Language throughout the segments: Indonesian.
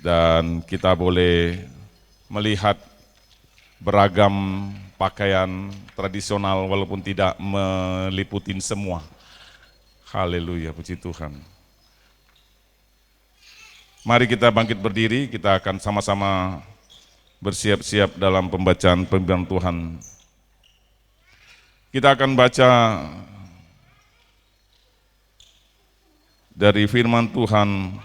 dan kita boleh melihat beragam pakaian tradisional walaupun tidak meliputin semua. Haleluya, puji Tuhan. Mari kita bangkit berdiri, kita akan sama-sama bersiap-siap dalam pembacaan firman Tuhan. Kita akan baca dari firman Tuhan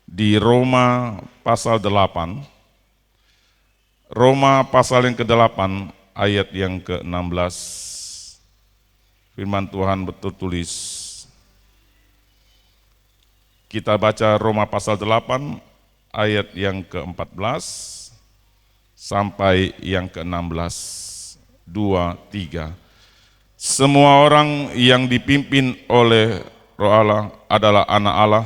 di Roma pasal 8. Roma pasal yang ke-8 ayat yang ke-16. Firman Tuhan tertulis. Kita baca Roma pasal 8 ayat yang ke-14 sampai yang ke-16. 2, 3. Semua orang yang dipimpin oleh Roh Allah adalah anak Allah,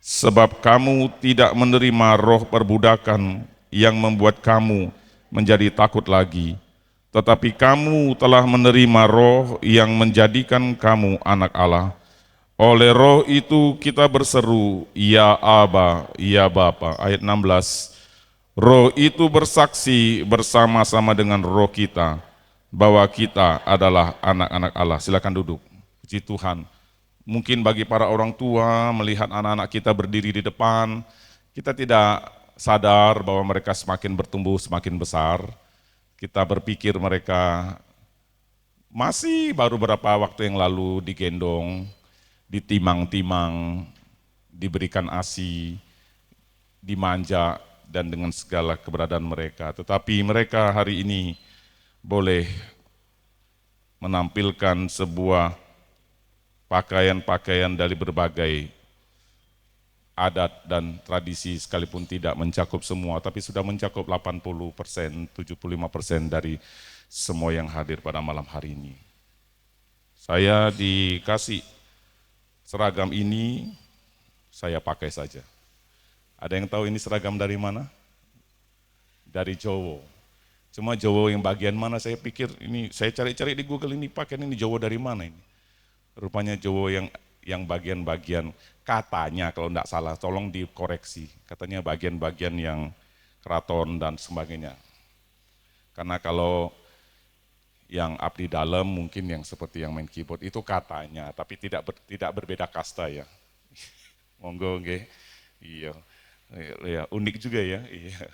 sebab kamu tidak menerima roh perbudakan yang membuat kamu menjadi takut lagi, tetapi kamu telah menerima roh yang menjadikan kamu anak Allah. Oleh roh itu kita berseru, ya Aba, ya Bapa. Ayat 16, roh itu bersaksi bersama-sama dengan roh kita, bahwa kita adalah anak-anak Allah. Silakan duduk. Puji Tuhan. Mungkin bagi para orang tua melihat anak-anak kita berdiri di depan, kita tidak sadar bahwa mereka semakin bertumbuh, semakin besar. Kita berpikir mereka masih baru beberapa waktu yang lalu digendong, ditimang-timang, diberikan ASI, dimanja, dan dengan segala keberadaan mereka. Tetapi mereka hari ini boleh menampilkan sebuah pakaian-pakaian dari berbagai adat dan tradisi, sekalipun tidak mencakup semua, tapi sudah mencakup 80%, 75% dari semua yang hadir pada malam hari ini. Saya dikasih seragam ini, saya pakai saja. Ada yang tahu ini seragam dari mana? Dari Jowo. Cuma Jowo yang bagian mana, saya pikir ini, saya cari-cari di Google, ini pakaian ini Jowo dari mana ini? Rupanya Jowo yang bagian-bagian, katanya kalau tidak salah, tolong dikoreksi, katanya bagian-bagian yang keraton dan sebagainya. Karena kalau yang abdi dalam mungkin yang seperti yang main keyboard itu katanya, tapi tidak berbeda kasta ya. Monggo nggih. Iya. Ya, unik juga ya. Iya.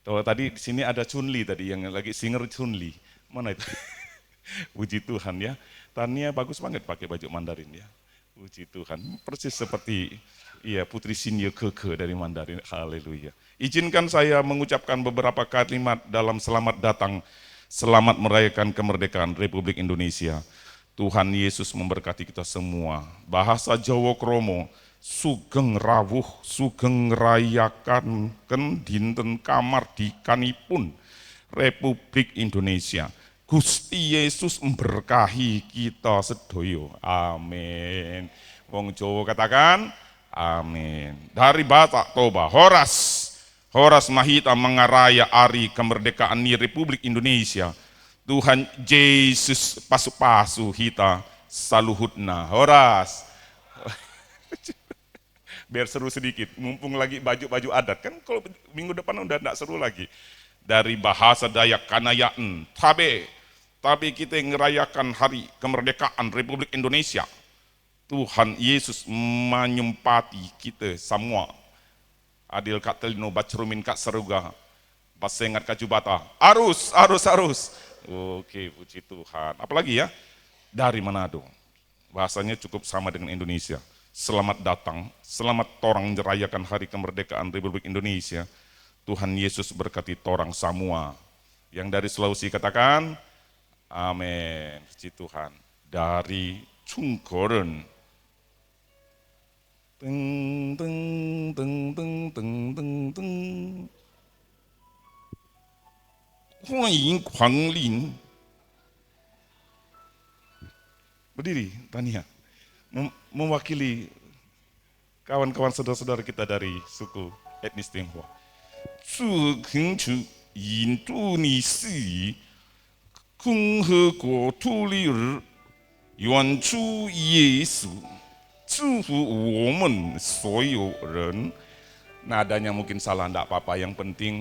Kalau tadi di sini ada Chunli tadi yang lagi singer Chunli. Mana itu? Puji Tuhan ya. Tania bagus banget pakai baju Mandarin ya. Puji Tuhan. Persis seperti Putri Sinye Keke dari Mandarin. Haleluya. Izinkan saya mengucapkan beberapa kalimat dalam selamat datang. Selamat merayakan kemerdekaan Republik Indonesia. Tuhan Yesus memberkati kita semua. Bahasa Jawa Kromo, sugeng rawuh, sugeng rayakan dinten kamardikanipun Republik Indonesia. Gusti Yesus memberkahi kita sedoyo. Amin. Wong Jawa katakan, amin. Dari Batak Toba, Horas Mahita mengaraya hari kemerdekaan Republik Indonesia. Tuhan Yesus pasu-pasu hita saluhutna. Horas. Biar seru sedikit, mumpung lagi baju-baju adat. Kan kalau minggu depan udah enggak seru lagi. Dari bahasa Dayak Kanayaan, Tabe kita ngerayakan hari kemerdekaan Republik Indonesia. Tuhan Yesus menyempati kita semua. Adil kat telino bacrumin kat seruga, basengat kat jubata, arus. Oke, puji Tuhan. Apalagi ya, dari Manado, bahasanya cukup sama dengan Indonesia. Selamat datang, selamat torang merayakan hari kemerdekaan Republik Indonesia. Tuhan Yesus berkati torang semua. Yang dari Sulawesi katakan, amin, puji Tuhan. Dari Cungkoren, teng teng teng teng teng teng teng. 欢迎光临. Berdiri, Tania. Mewakili kawan-kawan saudara-saudara kita dari suku etnis Tionghoa. 祝恳求印度尼西共和国独立日，愿主耶稣祝福我们所有人 Nadanya mungkin salah, enggak apa-apa. Yang penting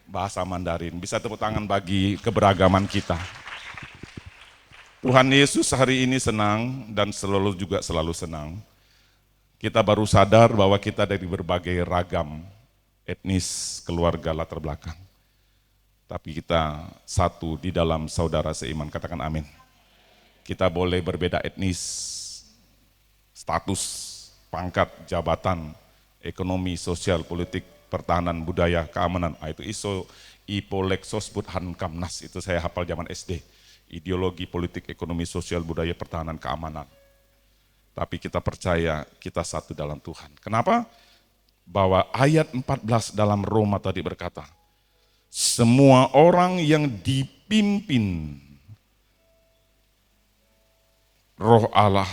bahasa Mandarin. Bisa tepuk tangan bagi keberagaman kita. Tuhan Yesus hari ini senang dan selalu senang. Kita baru sadar bahwa kita dari berbagai ragam etnis, keluarga, latar belakang. Tapi kita satu di dalam saudara seiman, katakan amin. Kita boleh berbeda etnis, status, pangkat, jabatan, ekonomi, sosial, politik, pertahanan, budaya, keamanan. Itu iso ipolexos budhan kamnas, itu saya hafal zaman SD. Ideologi, politik, ekonomi, sosial, budaya, pertahanan, keamanan. Tapi kita percaya kita satu dalam Tuhan. Kenapa? Bahwa ayat 14 dalam Roma tadi berkata, semua orang yang dipimpin Roh Allah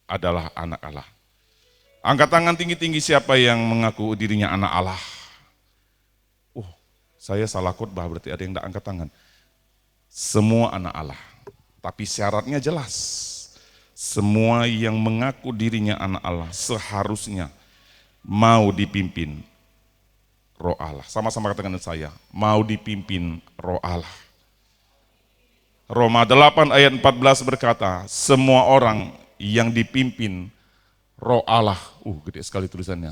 adalah anak Allah. Angkat tangan tinggi-tinggi siapa yang mengaku dirinya anak Allah. Saya salah khotbah, berarti ada yang tidak angkat tangan. Semua anak Allah, tapi syaratnya jelas. Semua yang mengaku dirinya anak Allah seharusnya mau dipimpin Roh Allah. Sama-sama katakan dengan saya, mau dipimpin Roh Allah. Roma 8 ayat 14 berkata, semua orang yang dipimpin Roh Allah, gede sekali tulisannya,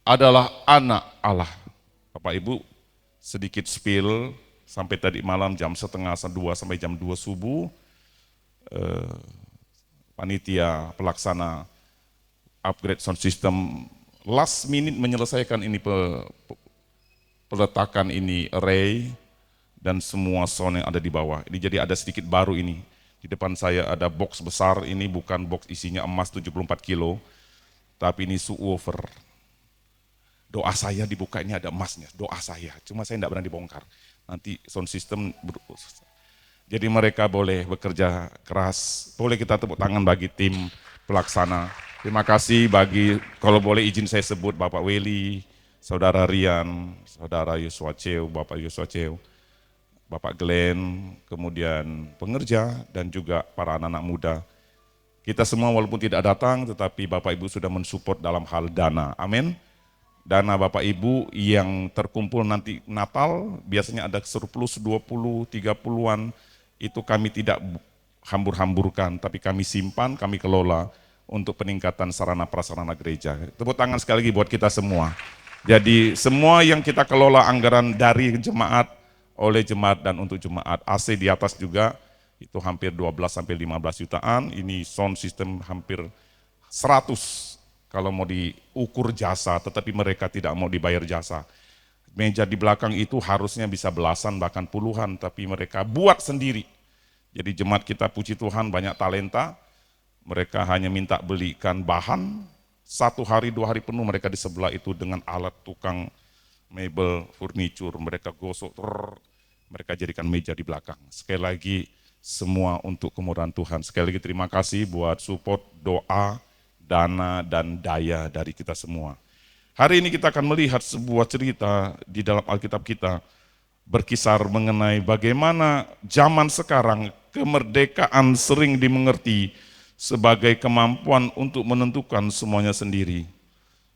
adalah anak Allah. Bapak Ibu, sedikit spill, sampai tadi malam jam 1:30 sampai jam 2 subuh, panitia pelaksana upgrade sound system last minute menyelesaikan ini peletakan ini array dan semua sound yang ada di bawah. Ini jadi ada sedikit baru ini. Di depan saya ada box besar, ini bukan box isinya emas 74 kilo, tapi ini subwoofer. Doa saya dibuka ini ada emasnya, doa saya. Cuma saya tidak berani dibongkar. Nanti sound system jadi mereka boleh bekerja keras. Boleh kita tepuk tangan bagi tim pelaksana. Terima kasih bagi, kalau boleh izin saya sebut Bapak Weli, Saudara Rian, Saudara Yosua Ceu, Bapak Yosua Ceu, Bapak Glenn, kemudian pengerja dan juga para anak-anak muda. Kita semua walaupun tidak datang, tetapi Bapak Ibu sudah mensupport dalam hal dana. Amin. Dana Bapak Ibu yang terkumpul nanti Natal, biasanya ada surplus 20, 30-an, itu kami tidak hambur-hamburkan, tapi kami simpan, kami kelola untuk peningkatan sarana prasarana gereja. Tepuk tangan sekali lagi buat kita semua. Jadi semua yang kita kelola anggaran dari jemaat, oleh jemaat dan untuk jemaat. AC di atas juga, itu hampir 12-15 jutaan, ini sound system hampir 100 kalau mau diukur jasa, tetapi mereka tidak mau dibayar jasa. Meja di belakang itu harusnya bisa belasan bahkan puluhan, tapi mereka buat sendiri. Jadi jemaat kita puji Tuhan banyak talenta, mereka hanya minta belikan bahan, 1 hari 2 hari penuh mereka di sebelah itu dengan alat tukang mebel, furniture, mereka gosok, mereka jadikan meja di belakang. Sekali lagi semua untuk kemuliaan Tuhan. Sekali lagi terima kasih buat support, doa, dana, dan daya dari kita semua. Hari ini kita akan melihat sebuah cerita di dalam Alkitab kita, berkisar mengenai bagaimana zaman sekarang kemerdekaan sering dimengerti sebagai kemampuan untuk menentukan semuanya sendiri.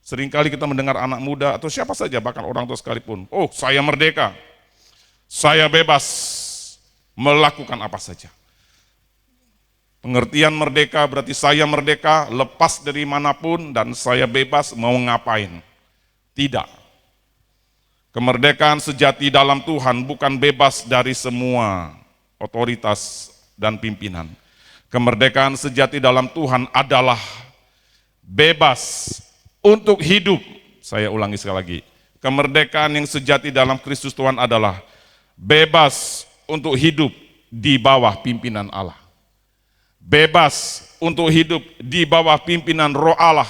Seringkali kita mendengar anak muda atau siapa saja, bahkan orang tua sekalipun, saya merdeka, saya bebas melakukan apa saja. Pengertian merdeka berarti saya merdeka, lepas dari manapun dan saya bebas mau ngapain. Tidak. Kemerdekaan sejati dalam Tuhan bukan bebas dari semua otoritas dan pimpinan. Kemerdekaan sejati dalam Tuhan adalah bebas untuk hidup. Saya ulangi sekali lagi. Kemerdekaan yang sejati dalam Kristus Tuhan adalah bebas untuk hidup di bawah pimpinan Allah. Bebas untuk hidup di bawah pimpinan Roh Allah,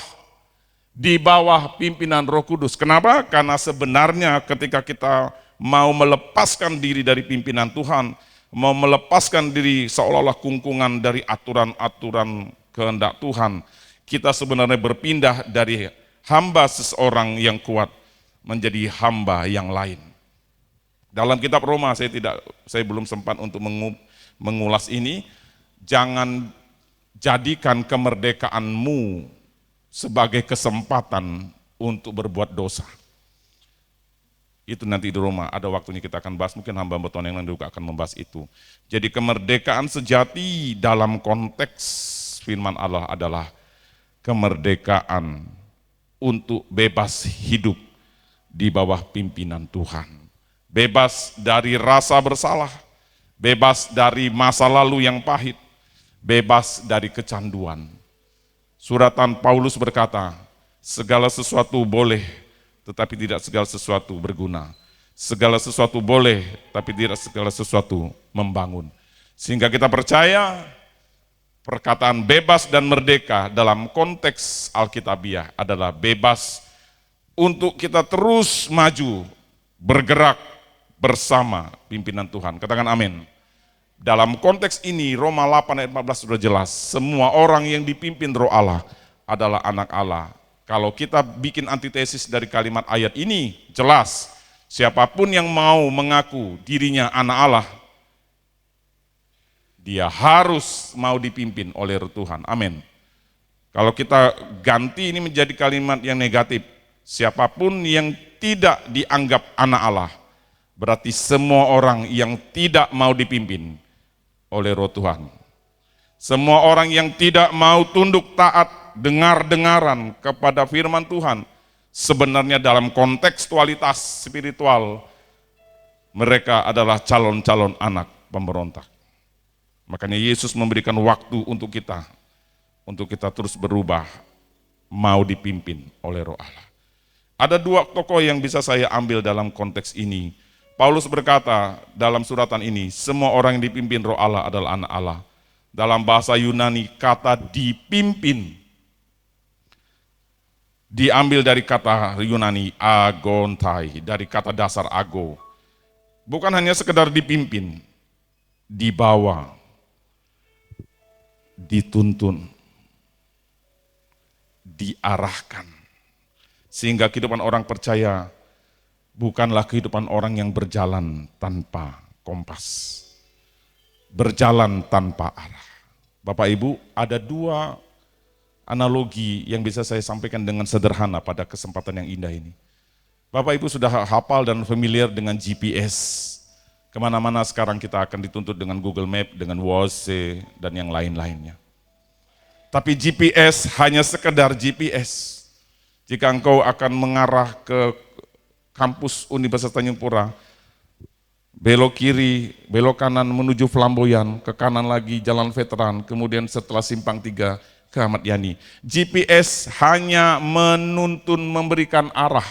di bawah pimpinan Roh Kudus. Kenapa? Karena sebenarnya ketika kita mau melepaskan diri dari pimpinan Tuhan, mau melepaskan diri seolah-olah kungkungan dari aturan-aturan kehendak Tuhan, kita sebenarnya berpindah dari hamba seseorang yang kuat menjadi hamba yang lain. Dalam kitab Roma saya belum sempat untuk mengulas ini. Jangan jadikan kemerdekaanmu sebagai kesempatan untuk berbuat dosa. Itu nanti di Roma, ada waktunya kita akan bahas, mungkin hamba Tuhan yang lain juga akan membahas itu. Jadi kemerdekaan sejati dalam konteks firman Allah adalah kemerdekaan untuk bebas hidup di bawah pimpinan Tuhan. Bebas dari rasa bersalah, bebas dari masa lalu yang pahit, bebas dari kecanduan. Suratan Paulus berkata, segala sesuatu boleh, tetapi tidak segala sesuatu berguna. Segala sesuatu boleh, tapi tidak segala sesuatu membangun. Sehingga kita percaya perkataan bebas dan merdeka dalam konteks Alkitabiah adalah bebas untuk kita terus maju, bergerak bersama pimpinan Tuhan. Katakan amin. Dalam konteks ini Roma 8 ayat 14 sudah jelas, semua orang yang dipimpin Roh Allah adalah anak Allah. Kalau kita bikin antitesis dari kalimat ayat ini, jelas siapapun yang mau mengaku dirinya anak Allah, dia harus mau dipimpin oleh Roh Tuhan. Amin. Kalau kita ganti ini menjadi kalimat yang negatif, siapapun yang tidak dianggap anak Allah, berarti semua orang yang tidak mau dipimpin oleh Roh Tuhan. Semua orang yang tidak mau tunduk taat, dengar-dengaran kepada firman Tuhan, sebenarnya dalam kontekstualitas spiritual, mereka adalah calon-calon anak pemberontak. Makanya Yesus memberikan waktu untuk kita terus berubah, mau dipimpin oleh Roh Allah. Ada dua tokoh yang bisa saya ambil dalam konteks ini. Paulus berkata dalam suratan ini, semua orang yang dipimpin Roh Allah adalah anak Allah. Dalam bahasa Yunani, kata dipimpin diambil dari kata Yunani agontai, dari kata dasar ago. Bukan hanya sekedar dipimpin, dibawa, dituntun, diarahkan. Sehingga kehidupan orang percaya bukanlah kehidupan orang yang berjalan tanpa kompas, berjalan tanpa arah. Bapak Ibu, ada dua analogi yang bisa saya sampaikan dengan sederhana pada kesempatan yang indah ini. Bapak Ibu sudah hafal dan familiar dengan GPS. Kemana-mana sekarang kita akan dituntut dengan Google Map, dengan Waze, dan yang lain-lainnya. Tapi GPS hanya sekedar GPS. Jika engkau akan mengarah ke kampus Universitas Tanjung Pura, belok kiri, belok kanan menuju Flamboyan, ke kanan lagi Jalan Veteran, kemudian setelah Simpang 3 ke Ahmad Yani. GPS hanya menuntun, memberikan arah.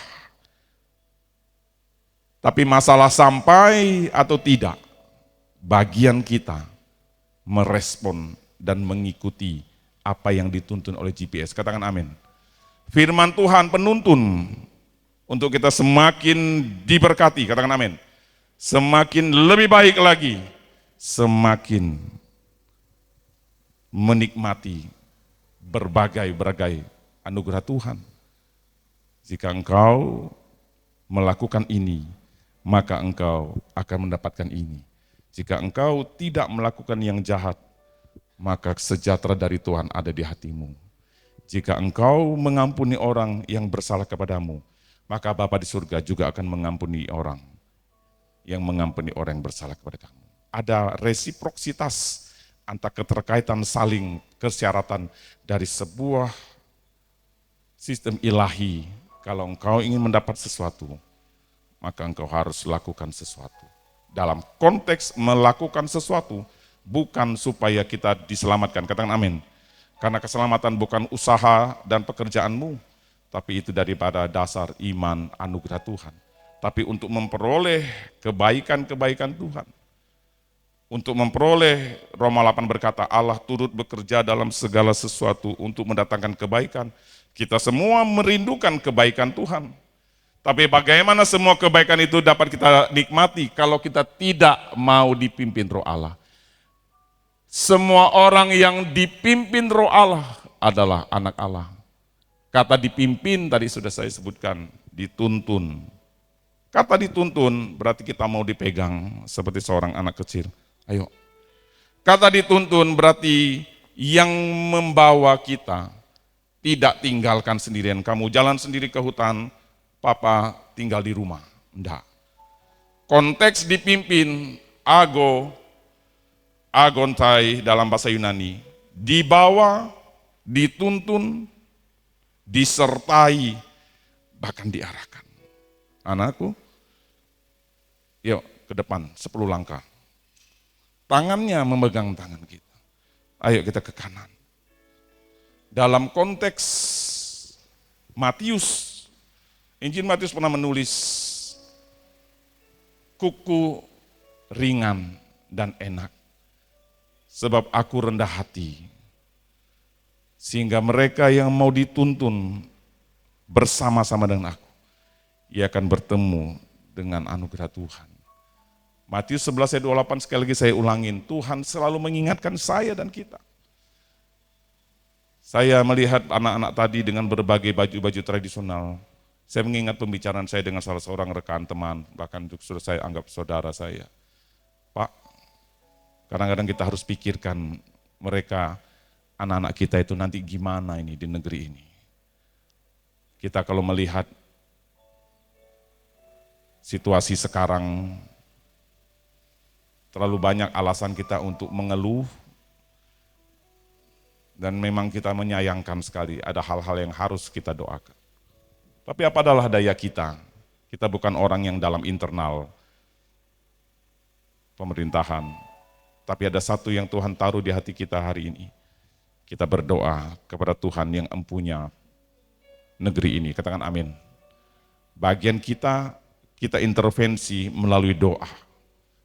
Tapi masalah sampai atau tidak, bagian kita merespon dan mengikuti apa yang dituntun oleh GPS. Katakan amin. Firman Tuhan penuntun untuk kita semakin diberkati, katakan amin. Semakin lebih baik lagi, semakin menikmati berbagai anugerah Tuhan. Jika engkau melakukan ini, maka engkau akan mendapatkan ini. Jika engkau tidak melakukan yang jahat, maka sejahtera dari Tuhan ada di hatimu. Jika engkau mengampuni orang yang bersalah kepadamu, maka Bapa di surga juga akan mengampuni orang yang mengampuni orang yang bersalah kepada kamu. Ada resiprositas antara keterkaitan saling kesyaratan dari sebuah sistem ilahi. Kalau engkau ingin mendapat sesuatu, maka engkau harus lakukan sesuatu. Dalam konteks melakukan sesuatu, bukan supaya kita diselamatkan, katakan amin. Karena keselamatan bukan usaha dan pekerjaanmu, tapi itu daripada dasar iman anugerah Tuhan. Tapi untuk memperoleh kebaikan-kebaikan Tuhan, untuk memperoleh, Roma 8 berkata, Allah turut bekerja dalam segala sesuatu untuk mendatangkan kebaikan. Kita semua merindukan kebaikan Tuhan. Tapi bagaimana semua kebaikan itu dapat kita nikmati kalau kita tidak mau dipimpin Roh Allah? Semua orang yang dipimpin Roh Allah adalah anak Allah. Kata dipimpin tadi sudah saya sebutkan, dituntun. Kata dituntun berarti kita mau dipegang seperti seorang anak kecil. Ayo. Kata dituntun berarti yang membawa kita tidak tinggalkan sendirian kamu, jalan sendiri ke hutan, papa tinggal di rumah. Enggak. Konteks dipimpin agontai dalam bahasa Yunani, dibawa, dituntun, disertai, bahkan diarahkan. Anakku, yuk ke depan 10 langkah. Tangannya memegang tangan kita. Ayo kita ke kanan. Dalam konteks Matius, Injil Matius pernah menulis, kuku ringan dan enak, sebab aku rendah hati, sehingga mereka yang mau dituntun bersama-sama dengan aku, ia akan bertemu dengan anugerah Tuhan. Matius 11 ayat 28, sekali lagi saya ulangin, Tuhan selalu mengingatkan saya dan kita. Saya melihat anak-anak tadi dengan berbagai baju-baju tradisional. Saya mengingat pembicaraan saya dengan salah seorang rekan teman, bahkan sudah saya anggap saudara saya. Pak, kadang-kadang kita harus pikirkan mereka, anak-anak kita itu nanti gimana ini di negeri ini. Kita kalau melihat situasi sekarang, terlalu banyak alasan kita untuk mengeluh, dan memang kita menyayangkan sekali ada hal-hal yang harus kita doakan. Tapi apa adalah daya kita? Kita bukan orang yang dalam internal pemerintahan, tapi ada satu yang Tuhan taruh di hati kita hari ini. Kita berdoa kepada Tuhan yang empunya negeri ini, katakan amin. Bagian kita intervensi melalui doa.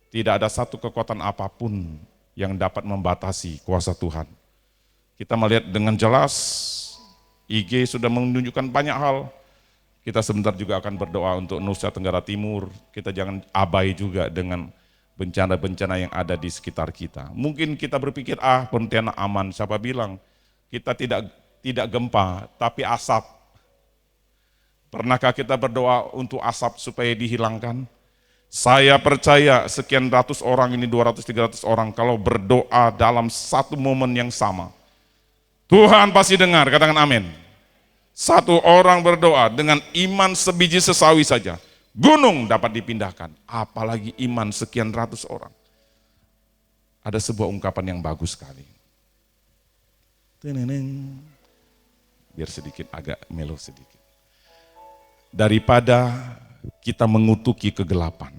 Tidak ada satu kekuatan apapun yang dapat membatasi kuasa Tuhan. Kita melihat dengan jelas, IG sudah menunjukkan banyak hal. Kita sebentar juga akan berdoa untuk Nusa Tenggara Timur. Kita jangan abai juga dengan bencana-bencana yang ada di sekitar kita. Mungkin kita berpikir, Pontianak aman, siapa bilang? Kita tidak gempa, tapi asap. Pernahkah kita berdoa untuk asap supaya dihilangkan? Saya percaya sekian ratus orang ini, 200-300 orang, kalau berdoa dalam satu momen yang sama, Tuhan pasti dengar, katakan amin. Satu orang berdoa dengan iman sebiji sesawi saja, gunung dapat dipindahkan, apalagi iman sekian ratus orang. Ada sebuah ungkapan yang bagus sekali. Biar sedikit agak melo sedikit. Daripada kita mengutuki kegelapan,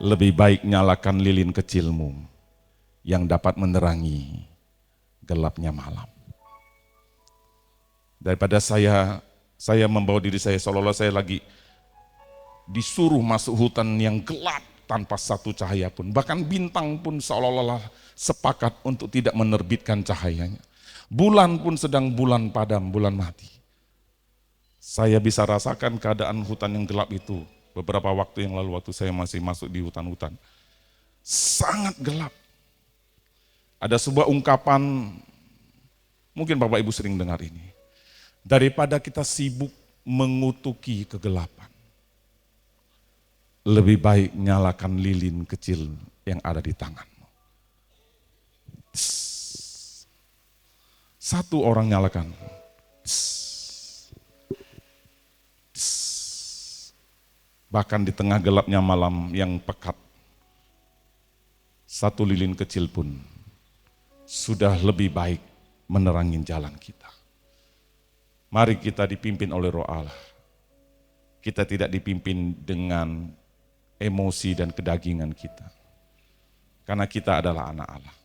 lebih baik nyalakan lilin kecilmu yang dapat menerangi gelapnya malam. Daripada saya membawa diri saya seolah-olah saya lagi disuruh masuk hutan yang gelap tanpa satu cahaya pun. Bahkan bintang pun seolah-olah sepakat untuk tidak menerbitkan cahayanya. Bulan pun sedang bulan padam, bulan mati. Saya bisa rasakan keadaan hutan yang gelap itu beberapa waktu yang lalu waktu saya masih masuk di hutan-hutan. Sangat gelap. Ada sebuah ungkapan, mungkin Bapak Ibu sering dengar ini. Daripada kita sibuk mengutuki kegelapan, lebih baik nyalakan lilin kecil yang ada di tanganmu. Satu orang nyalakan. Bahkan di tengah gelapnya malam yang pekat, satu lilin kecil pun sudah lebih baik menerangi jalan kita. Mari kita dipimpin oleh Roh Allah. Kita tidak dipimpin dengan emosi dan kedagingan kita. Karena kita adalah anak Allah.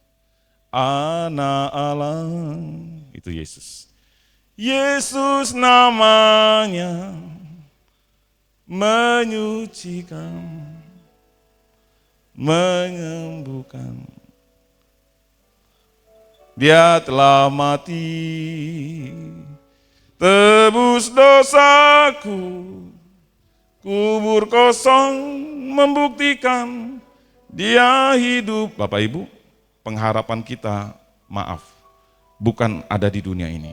Anak Allah, itu Yesus. Yesus namanya menyucikan, menyembuhkan. Dia telah mati, tebus dosaku, kubur kosong membuktikan dia hidup. Bapak Ibu, pengharapan kita, maaf, bukan ada di dunia ini.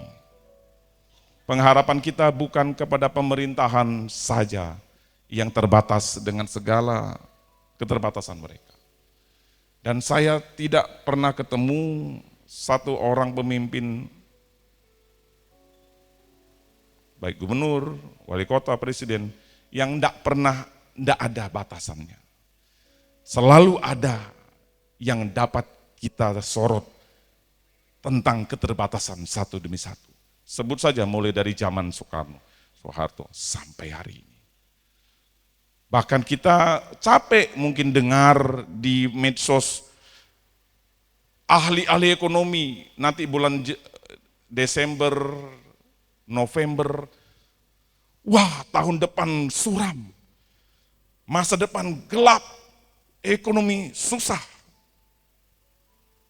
Pengharapan kita bukan kepada pemerintahan saja yang terbatas dengan segala keterbatasan mereka. Dan saya tidak pernah ketemu satu orang pemimpin, baik gubernur, wali kota, presiden, yang tidak ada batasannya. Selalu ada yang dapat kita sorot tentang keterbatasan satu demi satu. Sebut saja mulai dari zaman Soeharto sampai hari ini. Bahkan kita capek mungkin dengar di medsos ahli-ahli ekonomi nanti bulan Desember, November, wah tahun depan suram, masa depan gelap, ekonomi susah.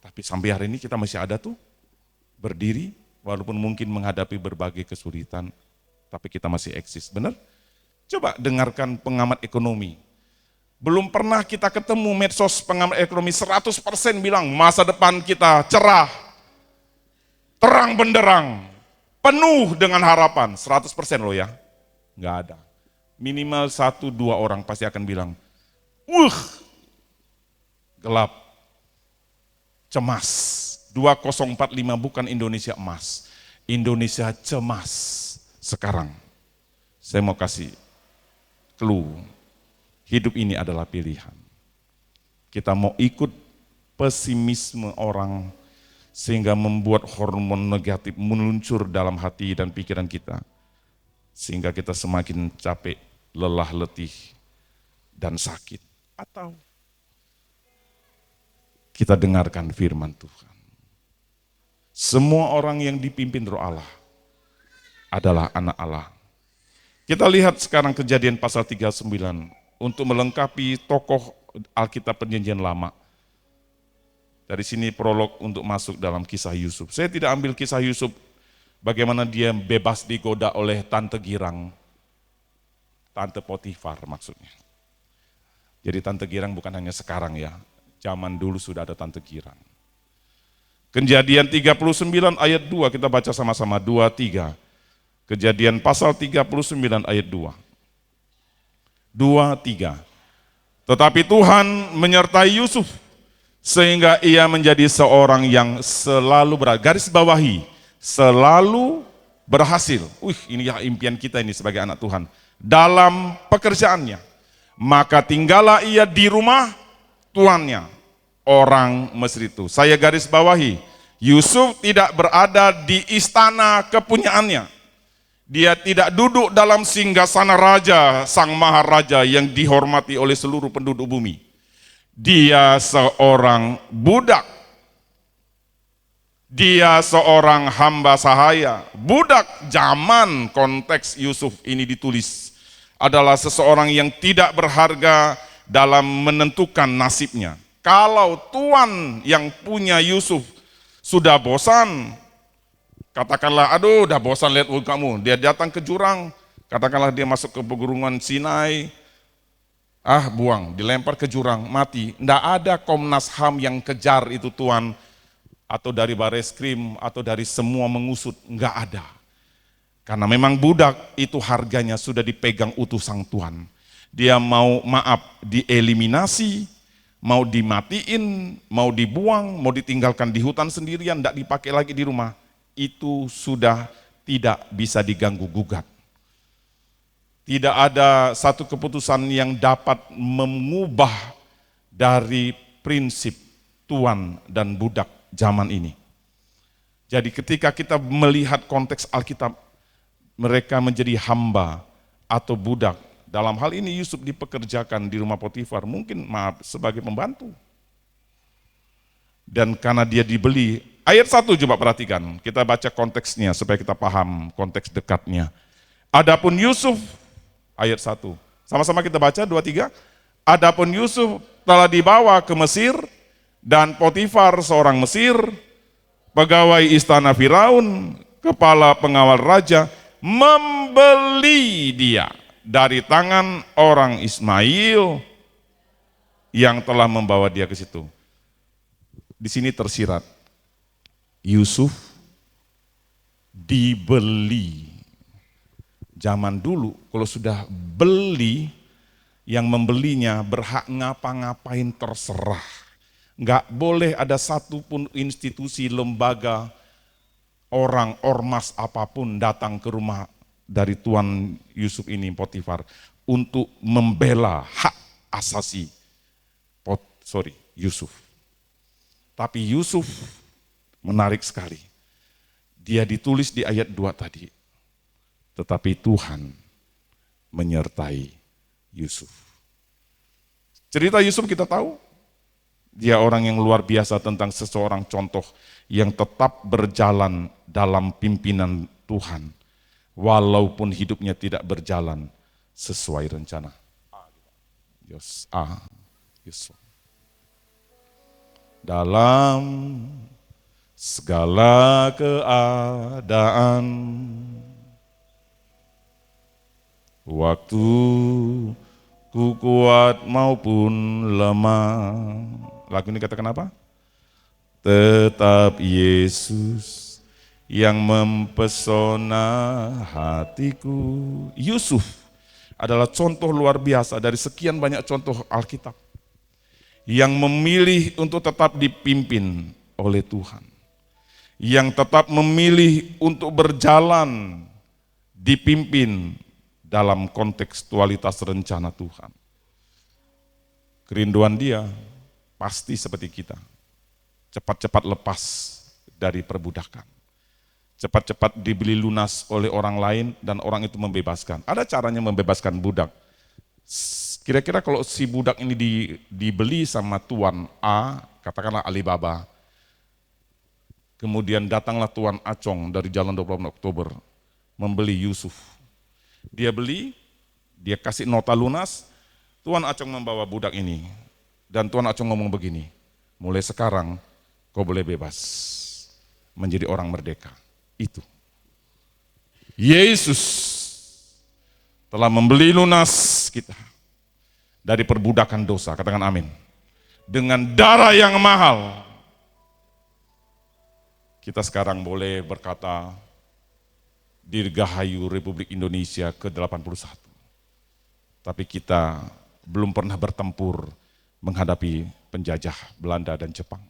Tapi sampai hari ini kita masih ada tuh berdiri, walaupun mungkin menghadapi berbagai kesulitan, tapi kita masih eksis, benar? Coba dengarkan pengamat ekonomi. Belum pernah kita ketemu medsos pengamat ekonomi 100% bilang masa depan kita cerah, terang benderang, penuh dengan harapan. 100% loh ya, nggak ada. Minimal 1-2 orang pasti akan bilang, gelap, cemas. 2045 bukan Indonesia emas, Indonesia cemas sekarang. Saya mau kasih clue, hidup ini adalah pilihan. Kita mau ikut pesimisme orang sehingga membuat hormon negatif meluncur dalam hati dan pikiran kita, sehingga kita semakin capek, lelah, letih, dan sakit. Atau kita dengarkan firman Tuhan. Semua orang yang dipimpin Roh Allah adalah anak Allah. Kita lihat sekarang Kejadian pasal 39 untuk melengkapi tokoh Alkitab Perjanjian Lama. Dari sini prolog untuk masuk dalam kisah Yusuf. Saya tidak ambil kisah Yusuf bagaimana dia bebas digoda oleh tante girang, tante Potifar maksudnya. Jadi tante girang bukan hanya sekarang ya, zaman dulu sudah ada tante girang. Kejadian 39 ayat 2 kita baca sama-sama, 2-3. Kejadian pasal 39 ayat 2. 2-3. Tetapi Tuhan menyertai Yusuf sehingga ia menjadi seorang yang selalu berhasil. Garis bawahi, selalu berhasil. Ini ya impian kita ini sebagai anak Tuhan. Dalam pekerjaannya. Maka tinggallah ia di rumah tuannya, orang Mesir itu. Saya garis bawahi, Yusuf tidak berada di istana kepunyaannya. Dia tidak duduk dalam singgasana raja, sang maharaja yang dihormati oleh seluruh penduduk bumi. Dia seorang budak. Dia seorang hamba sahaya. Budak zaman konteks Yusuf ini ditulis adalah seseorang yang tidak berharga dalam menentukan nasibnya. Kalau tuan yang punya Yusuf sudah bosan, katakanlah, aduh udah bosan lihat kamu, dia datang ke jurang, katakanlah dia masuk ke pegunungan Sinai, buang, dilempar ke jurang, mati. Tidak ada Komnas HAM yang kejar itu tuan, atau dari Bareskrim, atau dari semua mengusut, enggak ada. Karena memang budak itu harganya sudah dipegang utuh sang tuan. Dia mau dieliminasi, mau dimatiin, mau dibuang, mau ditinggalkan di hutan sendirian, tidak dipakai lagi di rumah, itu sudah tidak bisa diganggu gugat. Tidak ada satu keputusan yang dapat mengubah dari prinsip tuan dan budak zaman ini. Jadi ketika kita melihat konteks Alkitab, mereka menjadi hamba atau budak. Dalam hal ini Yusuf dipekerjakan di rumah Potifar, mungkin sebagai pembantu. Dan karena dia dibeli, ayat 1 coba perhatikan, kita baca konteksnya supaya kita paham konteks dekatnya. Adapun Yusuf, ayat 1, sama-sama kita baca 2-3. Adapun Yusuf telah dibawa ke Mesir dan Potifar seorang Mesir, pegawai istana Firaun, kepala pengawal raja, membeli dia dari tangan orang Ismail yang telah membawa dia ke situ. Di sini tersirat, Yusuf dibeli. Zaman dulu kalau sudah beli, yang membelinya berhak ngapa-ngapain terserah. Nggak boleh ada satupun institusi, lembaga, orang, ormas apapun datang ke rumah dari Tuan Yusuf ini, Potifar, untuk membela hak asasi Yusuf. Tapi Yusuf menarik sekali. Dia ditulis di ayat 2 tadi. Tetapi Tuhan menyertai Yusuf. Cerita Yusuf kita tahu, dia orang yang luar biasa tentang seseorang contoh yang tetap berjalan dalam pimpinan Tuhan, walaupun hidupnya tidak berjalan sesuai rencana. Yusuf. Dalam segala keadaan, waktu ku kuat maupun lemah. Lagu ini katakan apa? Tetap Yesus yang mempesona hatiku. Yusuf adalah contoh luar biasa dari sekian banyak contoh Alkitab yang memilih untuk tetap dipimpin oleh Tuhan, yang tetap memilih untuk berjalan dipimpin dalam kontekstualitas rencana Tuhan. Kerinduan dia pasti seperti kita, cepat-cepat lepas dari perbudakan, cepat-cepat dibeli lunas oleh orang lain dan orang itu membebaskan. Ada caranya membebaskan budak. Kira-kira kalau si budak ini dibeli sama Tuan A, katakanlah Alibaba, kemudian datanglah Tuan Acong dari Jalan 28 Oktober membeli Yusuf. Dia beli, dia kasih nota lunas, Tuan Acong membawa budak ini. Dan Tuan Acong ngomong begini, mulai sekarang kau boleh bebas menjadi orang merdeka. Itu. Yesus telah membeli lunas kita dari perbudakan dosa, katakan amin. Dengan darah yang mahal, kita sekarang boleh berkata, Dirgahayu Republik Indonesia ke-81. Tapi kita belum pernah bertempur menghadapi penjajah Belanda dan Jepang.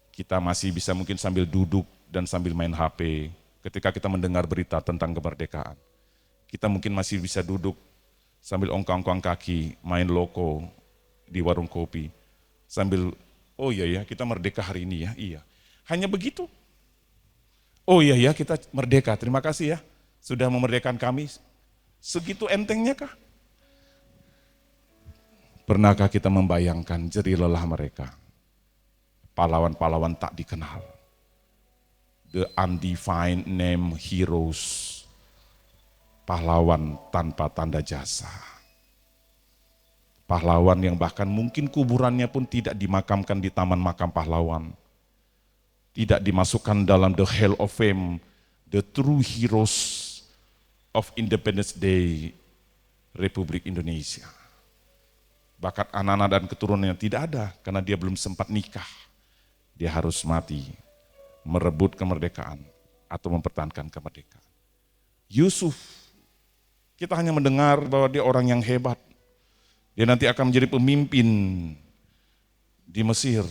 Kita masih bisa mungkin sambil duduk dan sambil main HP ketika kita mendengar berita tentang kemerdekaan. Kita mungkin masih bisa duduk sambil ongkang-ongkang kaki, main loko di warung kopi. Sambil, oh iya ya kita merdeka hari ini ya, iya. Hanya begitu. Oh iya ya kita merdeka, terima kasih ya sudah memerdekakan kami. Segitu entengnya kah? Pernahkah kita membayangkan jerih lelah mereka? Pahlawan-pahlawan tak dikenal. The undefined name heroes. Pahlawan tanpa tanda jasa. Pahlawan yang bahkan mungkin kuburannya pun tidak dimakamkan di Taman Makam Pahlawan. Tidak dimasukkan dalam the Hall of Fame, the true heroes of Independence Day Republik Indonesia. Bahkan anak-anak dan keturunannya tidak ada karena dia belum sempat nikah. Dia harus mati, merebut kemerdekaan atau mempertahankan kemerdekaan. Yusuf, kita hanya mendengar bahwa dia orang yang hebat. Dia nanti akan menjadi pemimpin di Mesir.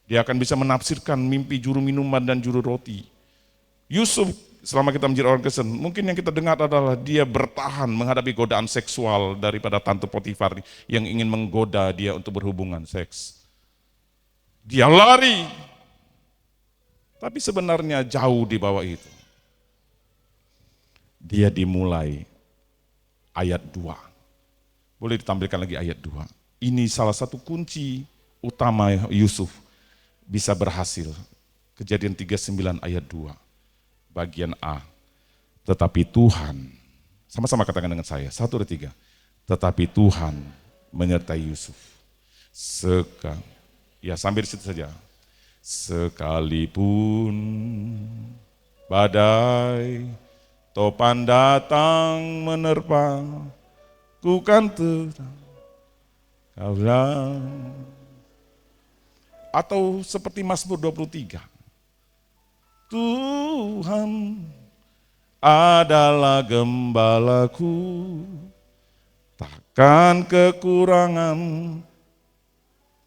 Dia akan bisa menafsirkan mimpi juru minuman dan juru roti. Yusuf, selama kita menjadi orang Kristen, mungkin yang kita dengar adalah dia bertahan menghadapi godaan seksual daripada tante Potifar yang ingin menggoda dia untuk berhubungan seks. Dia lari, tapi sebenarnya jauh di bawah itu. Dia dimulai ayat 2. Boleh ditampilkan lagi ayat 2. Ini salah satu kunci utama Yusuf bisa berhasil. Kejadian 39 ayat 2. Bagian A. Tetapi Tuhan, sama-sama katakan dengan saya, 1, 2, 3. Tetapi Tuhan menyertai Yusuf. Ya sambil di situ saja. Sekalipun badai topan datang menerpa, ku kan terang kaulah. Atau seperti Mazmur 23. Tuhan adalah gembalaku, takkan kekurangan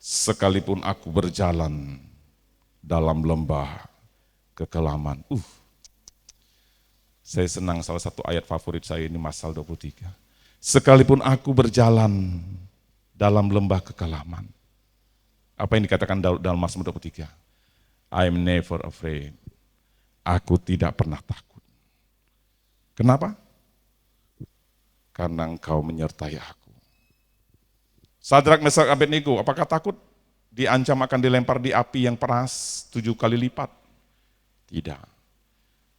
sekalipun aku berjalan dalam lembah kekelaman. Saya senang salah satu ayat favorit saya ini Mazmur 23. Sekalipun aku berjalan dalam lembah kekelaman. Apa yang dikatakan dalam Mazmur 23? I'm never afraid. Aku tidak pernah takut. Kenapa? Karena Engkau menyertai aku. Sadrak, Mesak, Abednego, apakah takut diancam akan dilempar di api yang panas 7 kali lipat? Tidak.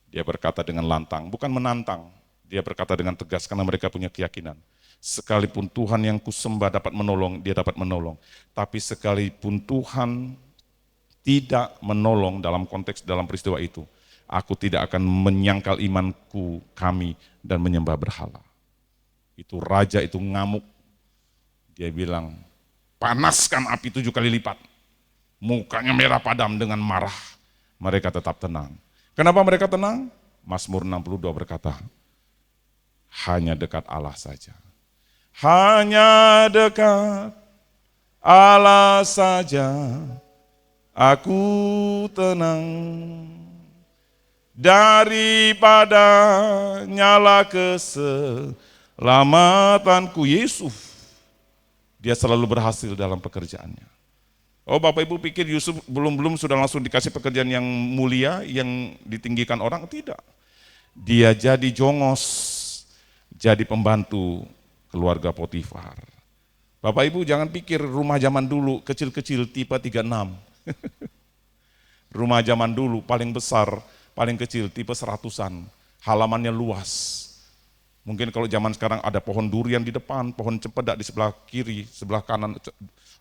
Dia berkata dengan lantang, bukan menantang. Dia berkata dengan tegas karena mereka punya keyakinan. Sekalipun Tuhan yang kusembah dapat menolong, dia dapat menolong. Tapi sekalipun Tuhan tidak menolong dalam konteks dalam peristiwa itu, aku tidak akan menyangkal imanku kami dan menyembah berhala. Itu raja itu ngamuk. Dia bilang, panaskan api 7 kali lipat. Mukanya merah padam dengan marah. Mereka tetap tenang. Kenapa mereka tenang? Mazmur 62 berkata, hanya dekat Allah saja. Hanya dekat Allah saja, aku tenang. Daripada nyala keselamatanku, Yusuf, dia selalu berhasil dalam pekerjaannya. Oh, Bapak Ibu pikir Yusuf belum sudah langsung dikasih pekerjaan yang mulia, yang ditinggikan orang? Tidak. Dia jadi jongos, jadi pembantu keluarga Potifar. Bapak Ibu jangan pikir rumah zaman dulu kecil-kecil tipe 36. Rumah zaman dulu paling besar, paling kecil tipe 100-an. Halamannya luas. Mungkin kalau zaman sekarang ada pohon durian di depan, pohon cempedak di sebelah kiri, sebelah kanan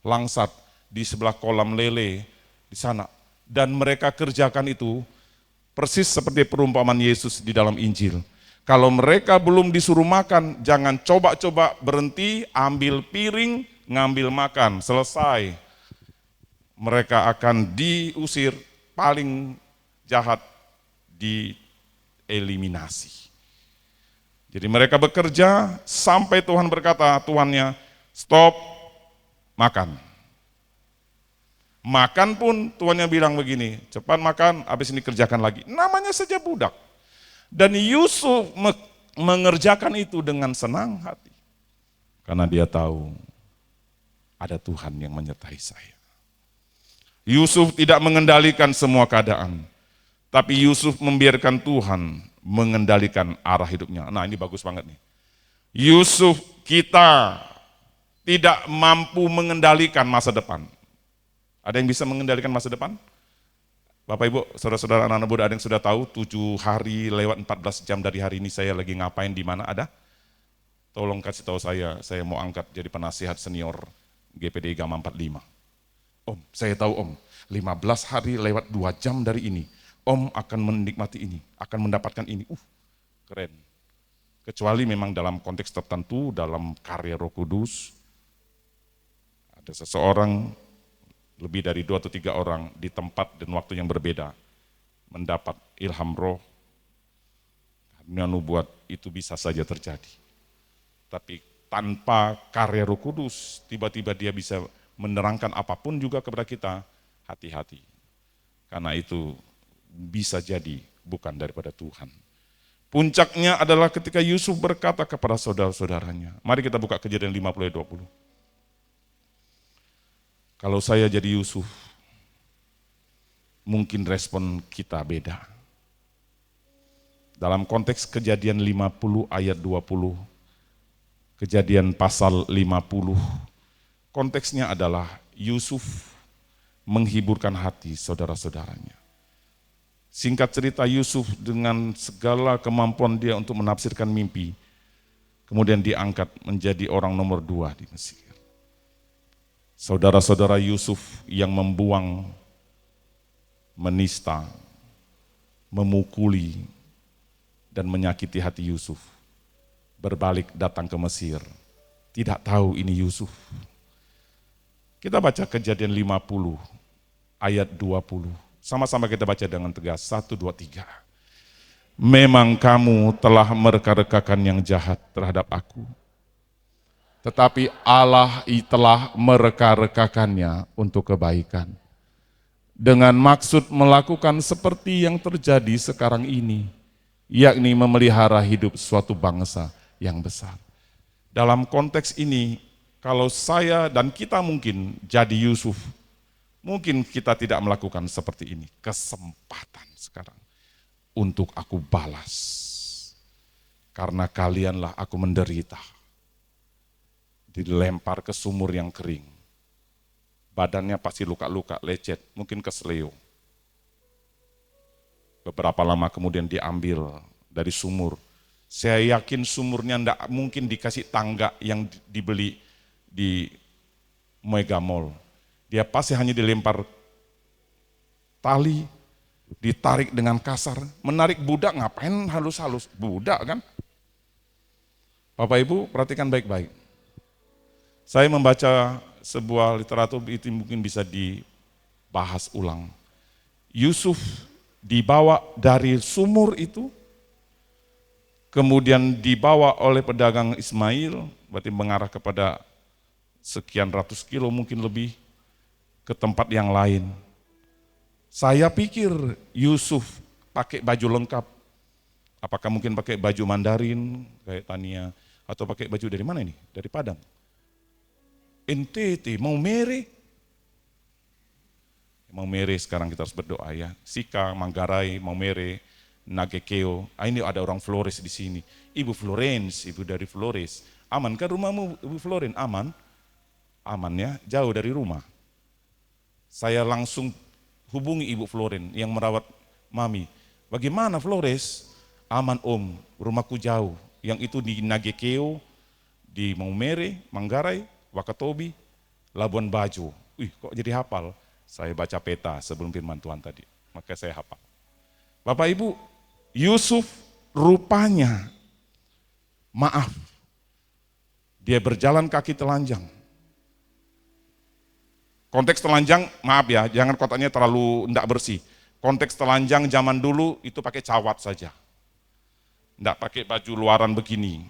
langsat, di sebelah kolam lele, di sana. Dan mereka kerjakan itu persis seperti perumpamaan Yesus di dalam Injil. Kalau mereka belum disuruh makan, jangan coba-coba berhenti, ambil piring, ngambil makan, selesai. Mereka akan diusir, paling jahat dieliminasi. Jadi mereka bekerja sampai Tuhan berkata, tuannya, stop, makan. Makan pun tuannya bilang begini, cepat makan, habis ini kerjakan lagi. Namanya saja budak. Dan Yusuf mengerjakan itu dengan senang hati. Karena dia tahu ada Tuhan yang menyertai saya. Yusuf tidak mengendalikan semua keadaan. Tapi Yusuf membiarkan Tuhan mengendalikan arah hidupnya. Nah, ini bagus banget nih. Yusuf kita tidak mampu mengendalikan masa depan. Ada yang bisa mengendalikan masa depan? Bapak Ibu, saudara-saudara, anak-anak muda, ada yang sudah tahu 7 hari lewat 14 jam dari hari ini saya lagi ngapain, di mana ada? Tolong kasih tahu saya mau angkat jadi penasihat senior GPD Gama 45. Om, saya tahu Om, 15 hari lewat 2 jam dari ini, Om akan menikmati ini, akan mendapatkan ini. Keren. Kecuali memang dalam konteks tertentu, dalam karya Roh Kudus, ada seseorang, lebih dari 2 atau 3 orang di tempat dan waktu yang berbeda mendapat ilham roh, karena nubuat, itu bisa saja terjadi. Tapi tanpa karya Roh Kudus, tiba-tiba dia bisa menerangkan apapun juga kepada kita, hati-hati. Karena itu bisa jadi bukan daripada Tuhan. Puncaknya adalah ketika Yusuf berkata kepada saudara-saudaranya. Mari kita buka Kejadian 50 ayat 20. Kalau saya jadi Yusuf, mungkin respon kita beda. Dalam konteks Kejadian 50 ayat 20, Kejadian pasal 50, konteksnya adalah Yusuf menghiburkan hati saudara-saudaranya. Singkat cerita, Yusuf dengan segala kemampuan dia untuk menafsirkan mimpi, kemudian diangkat menjadi orang nomor 2 di Mesir. Saudara-saudara Yusuf yang membuang, menista, memukuli, dan menyakiti hati Yusuf, berbalik datang ke Mesir, tidak tahu ini Yusuf. Kita baca Kejadian 50 ayat 20, sama-sama kita baca dengan tegas, 1, 2, 3. Memang kamu telah mereka-rekakan yang jahat terhadap aku. tetapi Allah telah mereka-rekakannya untuk kebaikan. Dengan maksud melakukan seperti yang terjadi sekarang ini, yakni memelihara hidup suatu bangsa yang besar. Dalam konteks ini, kalau saya dan kita mungkin jadi Yusuf, mungkin kita tidak melakukan seperti ini. Kesempatan sekarang untuk aku balas. Karena kalianlah aku menderita. Dilempar ke sumur yang kering. Badannya pasti luka-luka, lecet, mungkin kesleo. Beberapa lama kemudian diambil dari sumur. Saya yakin sumurnya tidak mungkin dikasih tangga yang dibeli di Mega Mall. Dia pasti hanya dilempar tali, ditarik dengan kasar. Menarik budak ngapain halus-halus? Budak kan? Bapak Ibu perhatikan baik-baik. Saya membaca sebuah literatur itu mungkin bisa dibahas ulang. Yusuf dibawa dari sumur itu, kemudian dibawa oleh pedagang Ismail, berarti mengarah kepada sekian ratus kilo mungkin lebih, ke tempat yang lain. Saya pikir Yusuf pakai baju lengkap. Apakah mungkin pakai baju Mandarin, kayak Tania, atau pakai baju dari mana ini? Dari Padang. NTT, Maumere sekarang kita harus berdoa ya. Sika, Manggarai, Maumere, Nagekeo. Ini ada orang Flores di sini. Ibu Florence, ibu dari Flores. Aman kan rumahmu Ibu Florence? Aman? Aman ya, jauh dari rumah. Saya langsung hubungi Ibu Florence yang merawat Mami. Bagaimana Flores? Aman Om, rumahku jauh. Yang itu di Nagekeo, di Maumere, Manggarai, Wakatobi, Labuan Bajo. Kok jadi hafal? Saya baca peta sebelum firman Tuhan tadi, maka saya hafal. Bapak Ibu, Yusuf rupanya, maaf, dia berjalan kaki telanjang. Konteks telanjang, maaf ya, jangan kotaknya terlalu enggak bersih. Konteks telanjang zaman dulu itu pakai cawat saja. Enggak pakai baju luaran begini.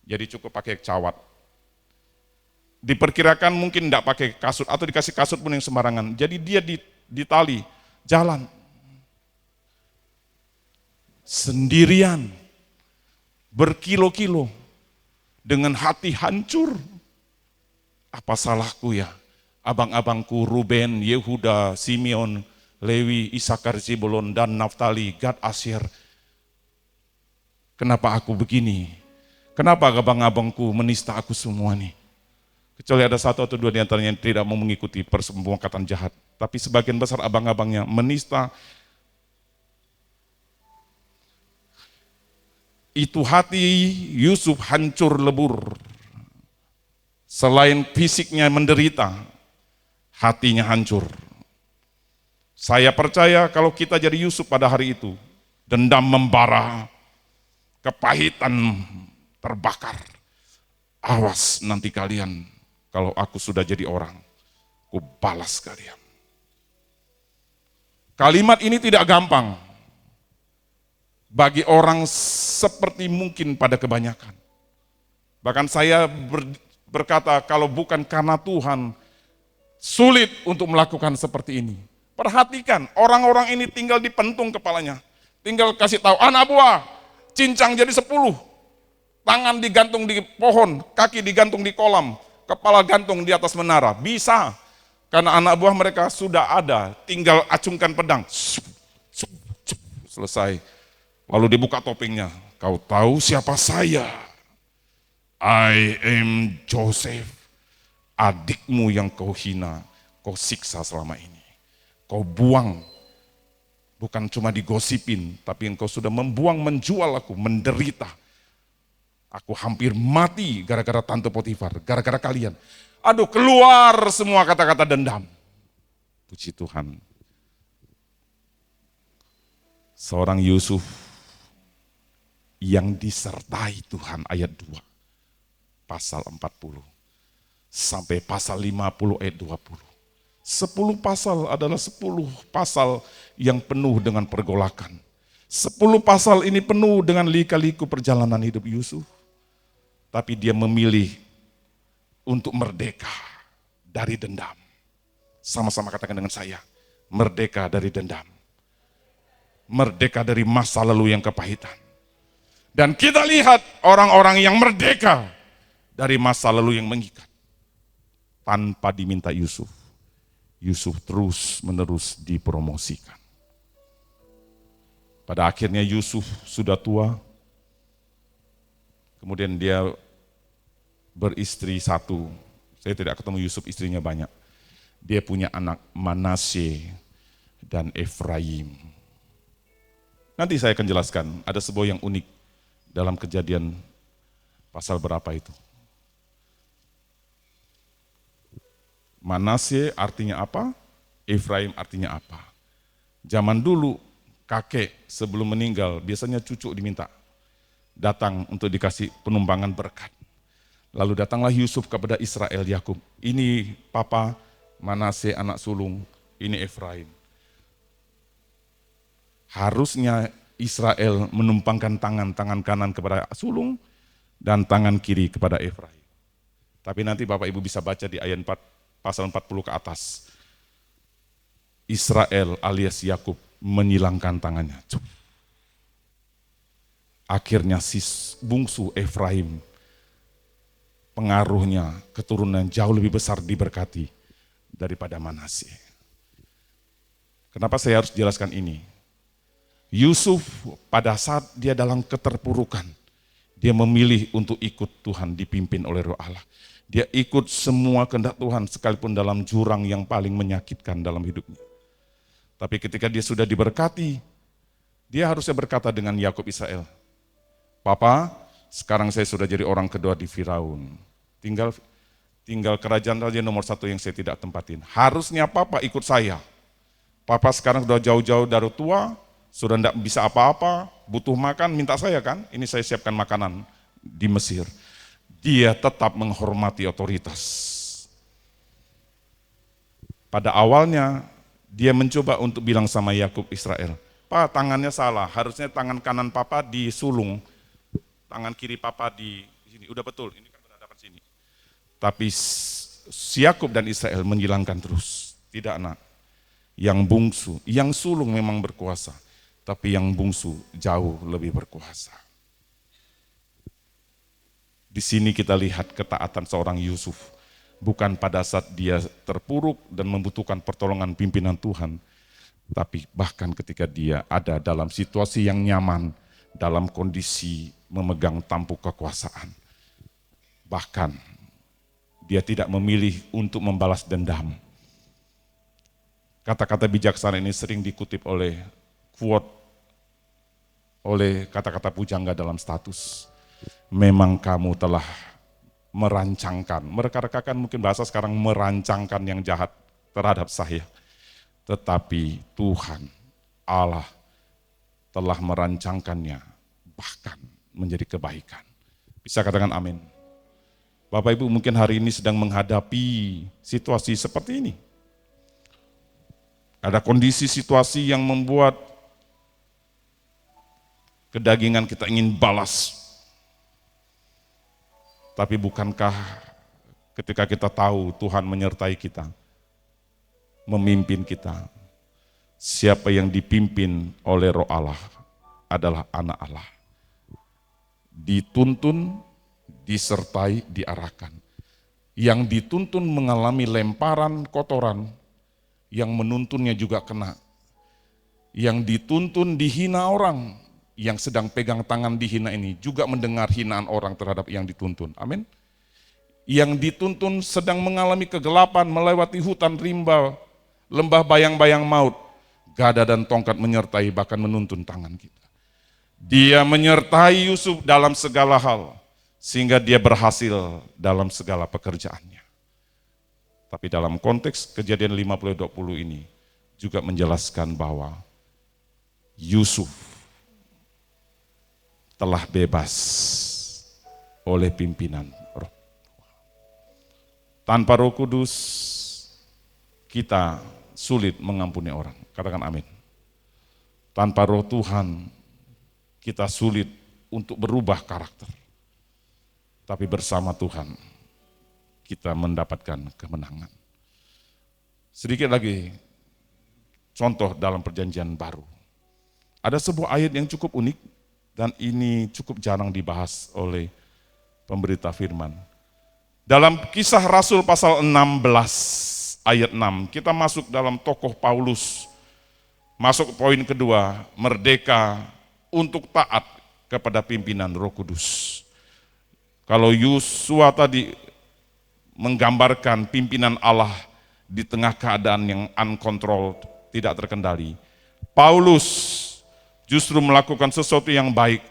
Jadi cukup pakai cawat. Diperkirakan mungkin enggak pakai kasut atau dikasih kasut pun yang sembarangan. Jadi dia di tali, jalan. Sendirian, berkilo-kilo, dengan hati hancur. Apa salahku ya? Abang-abangku Ruben, Yehuda, Simeon, Lewi, Isakar, Zebulon, dan Naftali, Gad, Asyir. Kenapa aku begini? Kenapa abang-abangku menista aku semua nih? Kecuali ada satu atau dua di antaranya yang tidak mau mengikuti persembuhan jahat. Tapi sebagian besar abang-abangnya menista. Itu hati Yusuf hancur lebur. Selain fisiknya menderita, hatinya hancur. Saya percaya kalau kita jadi Yusuf pada hari itu, dendam membara, kepahitan terbakar. Awas nanti kalian, kalau aku sudah jadi orang, aku balas kalian. Kalimat ini tidak gampang bagi orang seperti mungkin pada kebanyakan. Bahkan saya berkata, kalau bukan karena Tuhan, sulit untuk melakukan seperti ini. Perhatikan, orang-orang ini tinggal dipentung kepalanya. Tinggal kasih tahu, anak buah, cincang jadi 10. Tangan digantung di pohon, kaki digantung di kolam, kepala gantung di atas menara. Bisa, karena anak buah mereka sudah ada, tinggal acungkan pedang. Selesai. Lalu dibuka topengnya. Kau tahu siapa saya? I am Joseph. Adikmu yang kau hina, kau siksa selama ini. Kau buang. Bukan cuma digosipin, tapi engkau sudah membuang, menjual aku, menderita. Aku hampir mati gara-gara Tante Potifar, gara-gara kalian. Aduh, keluar semua kata-kata dendam. Puji Tuhan. Seorang Yusuf yang disertai Tuhan, ayat 2, pasal 40, sampai pasal 50 ayat 20. 10 pasal adalah 10 pasal yang penuh dengan pergolakan. 10 pasal ini penuh dengan lika-liku perjalanan hidup Yusuf. Tapi dia memilih untuk merdeka dari dendam. Sama-sama katakan dengan saya, merdeka dari dendam. Merdeka dari masa lalu yang kepahitan. Dan kita lihat orang-orang yang merdeka dari masa lalu yang mengikat. Tanpa diminta Yusuf. Yusuf terus menerus dipromosikan. Pada akhirnya Yusuf sudah tua. Kemudian dia beristri satu. Saya tidak ketemu Yusuf, istrinya banyak. Dia punya anak Manasye dan Efraim. Nanti saya akan jelaskan, ada sebuah yang unik dalam Kejadian pasal berapa itu. Manasye artinya apa? Efraim artinya apa? Zaman dulu kakek sebelum meninggal biasanya cucu diminta datang untuk dikasih penumpangan berkat. Lalu datanglah Yusuf kepada Israel Yakub. Ini papa Manasye anak sulung, ini Efraim. Harusnya Israel menumpangkan tangan kanan kepada sulung dan tangan kiri kepada Efraim. Tapi nanti Bapak Ibu bisa baca di ayat 4, pasal 40 ke atas. Israel alias Yakub menyilangkan tangannya. Akhirnya si bungsu Efraim, pengaruhnya, keturunan jauh lebih besar diberkati daripada Manasye. Kenapa saya harus jelaskan ini? Yusuf pada saat dia dalam keterpurukan, dia memilih untuk ikut Tuhan, dipimpin oleh Roh Allah. Dia ikut semua kehendak Tuhan sekalipun dalam jurang yang paling menyakitkan dalam hidupnya. Tapi ketika dia sudah diberkati, dia harusnya berkata dengan Yakub Israel, Papa, sekarang saya sudah jadi orang kedua di Firaun. Tinggal kerajaan raja nomor 1 yang saya tidak tempatin. Harusnya Papa ikut saya. Papa sekarang sudah jauh-jauh dari tua, sudah tidak bisa apa-apa, butuh makan, minta saya kan, ini saya siapkan makanan di Mesir. Dia tetap menghormati otoritas. Pada awalnya, dia mencoba untuk bilang sama Yakub Israel, Pak, tangannya salah, harusnya tangan kanan Papa disulung, tangan kiri Papa di sini, udah betul, ini kan berhadapan sini. Tapi si Yakub dan Israel menghilangkan terus, tidak nak, yang bungsu, yang sulung memang berkuasa, tapi yang bungsu jauh lebih berkuasa. Di sini kita lihat ketaatan seorang Yusuf, bukan pada saat dia terpuruk dan membutuhkan pertolongan pimpinan Tuhan, tapi bahkan ketika dia ada dalam situasi yang nyaman, dalam kondisi memegang tampuk kekuasaan. Bahkan dia tidak memilih untuk membalas dendam. Kata-kata bijaksana ini sering dikutip oleh kata-kata pujangga dalam status. Memang kamu telah merancangkan, mereka-rekakan mungkin bahasa sekarang merancangkan yang jahat terhadap saya. Tetapi Tuhan, Allah telah merancangkannya bahkan menjadi kebaikan. Bisa katakan amin. Bapak Ibu mungkin hari ini sedang menghadapi situasi seperti ini. Ada kondisi situasi yang membuat kedagingan kita ingin balas. Tapi bukankah ketika kita tahu Tuhan menyertai kita, memimpin kita, siapa yang dipimpin oleh Roh Allah adalah anak Allah. Dituntun, disertai, diarahkan. Yang dituntun mengalami lemparan kotoran, yang menuntunnya juga kena. Yang dituntun dihina orang, yang sedang pegang tangan dihina ini juga mendengar hinaan orang terhadap yang dituntun. Amin. Yang dituntun sedang mengalami kegelapan, melewati hutan rimba, lembah bayang-bayang maut. Gada dan tongkat menyertai bahkan menuntun tangan kita. Dia menyertai Yusuf dalam segala hal, sehingga dia berhasil dalam segala pekerjaannya. Tapi dalam konteks Kejadian 50-20 ini juga menjelaskan bahwa Yusuf telah bebas oleh pimpinan Roh. Tanpa Roh Kudus kita sulit mengampuni orang. Katakan amin. Tanpa Roh Tuhan kita sulit untuk berubah karakter. Tapi bersama Tuhan kita mendapatkan kemenangan. Sedikit lagi contoh dalam perjanjian baru. Ada sebuah ayat yang cukup unik dan ini cukup jarang dibahas oleh pemberita firman. Dalam Kisah Rasul pasal 16 ayat 6, kita masuk dalam tokoh Paulus. Masuk poin kedua, merdeka untuk taat kepada pimpinan Roh Kudus. Kalau Yosua tadi menggambarkan pimpinan Allah di tengah keadaan yang uncontrolled, tidak terkendali. Paulus justru melakukan sesuatu yang baik,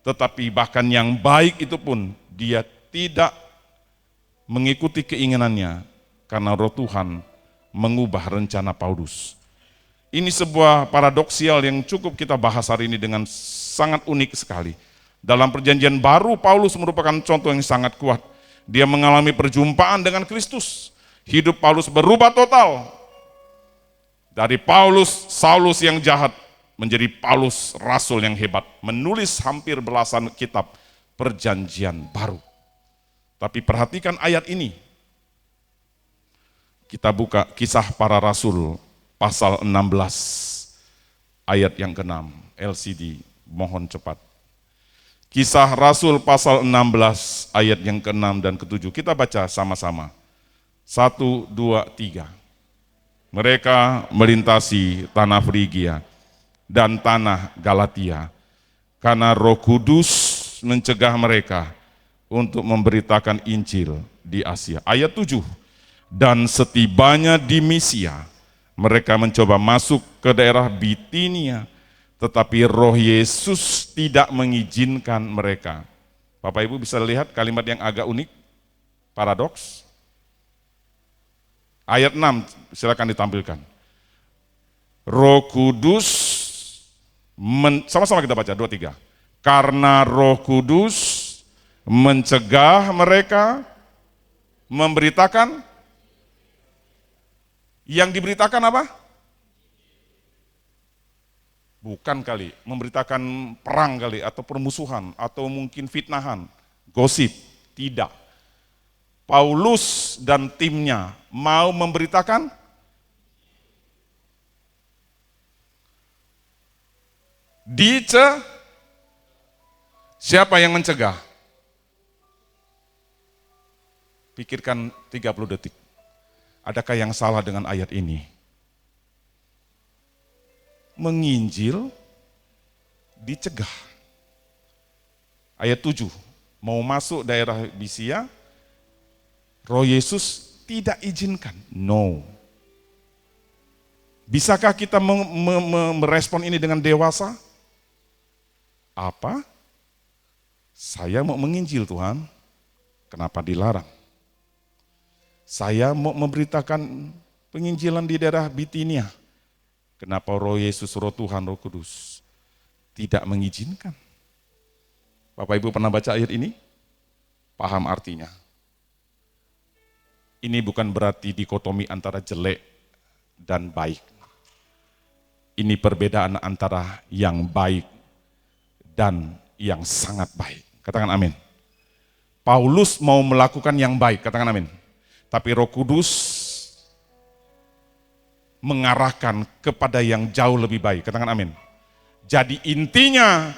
tetapi bahkan yang baik itu pun dia tidak mengikuti keinginannya karena Roh Tuhan mengubah rencana Paulus. Ini sebuah paradoksial yang cukup kita bahas hari ini dengan sangat unik sekali. Dalam perjanjian baru, Paulus merupakan contoh yang sangat kuat. Dia mengalami perjumpaan dengan Kristus. Hidup Paulus berubah total. Dari Paulus, Saulus yang jahat, menjadi Paulus, rasul yang hebat. Menulis hampir belasan kitab perjanjian baru. Tapi perhatikan ayat ini. Kita buka Kisah Para Rasul pasal 16 ayat yang ke-6. LCD, mohon cepat. Kisah Rasul pasal 16 ayat yang ke-6 dan ke-7. Kita baca sama-sama. 1, 2, 3. Mereka melintasi tanah Frigia dan tanah Galatia karena Roh Kudus mencegah mereka untuk memberitakan Injil di Asia. Ayat 7. Dan setibanya di Misia, mereka mencoba masuk ke daerah Bitinia, tetapi Roh Yesus tidak mengizinkan mereka. Bapak Ibu bisa lihat kalimat yang agak unik, paradoks. Ayat 6, silakan ditampilkan. Roh Kudus, sama-sama kita baca, 2, 3. Karena Roh Kudus mencegah mereka memberitakan, yang diberitakan apa? Bukan kali, memberitakan perang kali, atau permusuhan, atau mungkin fitnahan, gosip, tidak. Paulus dan timnya mau memberitakan siapa yang mencegah? Pikirkan 30 detik. Adakah yang salah dengan ayat ini? Menginjil dicegah. Ayat 7, mau masuk daerah Bisia, Roh Yesus tidak izinkan. No. Bisakah kita merespon ini dengan dewasa? Apa? Saya mau menginjil Tuhan, kenapa dilarang? Saya mau memberitakan penginjilan di daerah Bitinia, kenapa Roh Yesus, Roh Tuhan, Roh Kudus tidak mengizinkan? Bapak Ibu pernah baca ayat ini? Paham artinya? Ini bukan berarti dikotomi antara jelek dan baik. Ini perbedaan antara yang baik dan yang sangat baik. Katakan amin. Paulus mau melakukan yang baik, katakan amin. Tapi Roh Kudus mengarahkan kepada yang jauh lebih baik, katakan amin. Jadi intinya,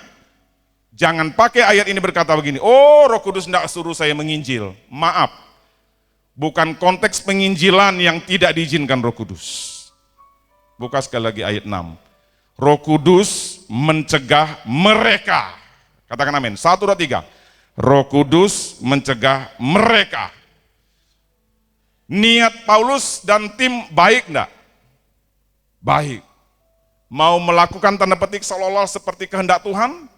jangan pakai ayat ini berkata begini, oh Roh Kudus tidak suruh saya menginjil. Maaf, bukan konteks penginjilan yang tidak diizinkan Roh Kudus. Buka sekali lagi ayat 6. Roh Kudus mencegah mereka. Katakan amin. 1, 2, 3. Roh Kudus mencegah mereka. Niat Paulus dan tim baik enggak? Baik. Mau melakukan tanda petik seolah-olah seperti kehendak Tuhan?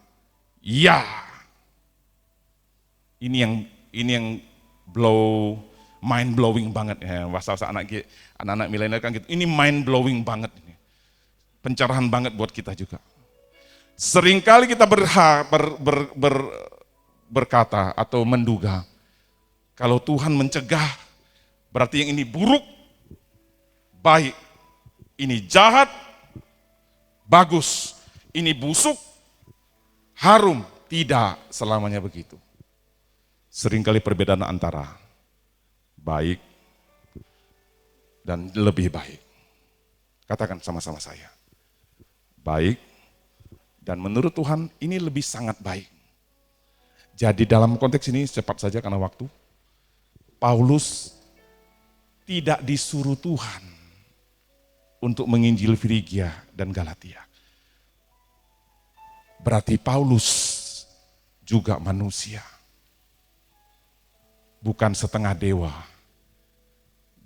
Ya. Ini yang mind blowing banget ya. Bahasa anak-anak milenial kan gitu. Ini mind blowing banget ini. Pencerahan banget buat kita juga. Seringkali kita berkata atau menduga kalau Tuhan mencegah berarti yang ini buruk, baik. Ini jahat, bagus. Ini busuk, harum. Tidak selamanya begitu. Seringkali perbedaan antara baik, dan lebih baik. Katakan sama-sama saya. Baik, dan menurut Tuhan ini lebih sangat baik. Jadi dalam konteks ini cepat saja karena waktu, Paulus tidak disuruh Tuhan untuk menginjil Frigia dan Galatia. Berarti Paulus juga manusia. Bukan setengah dewa.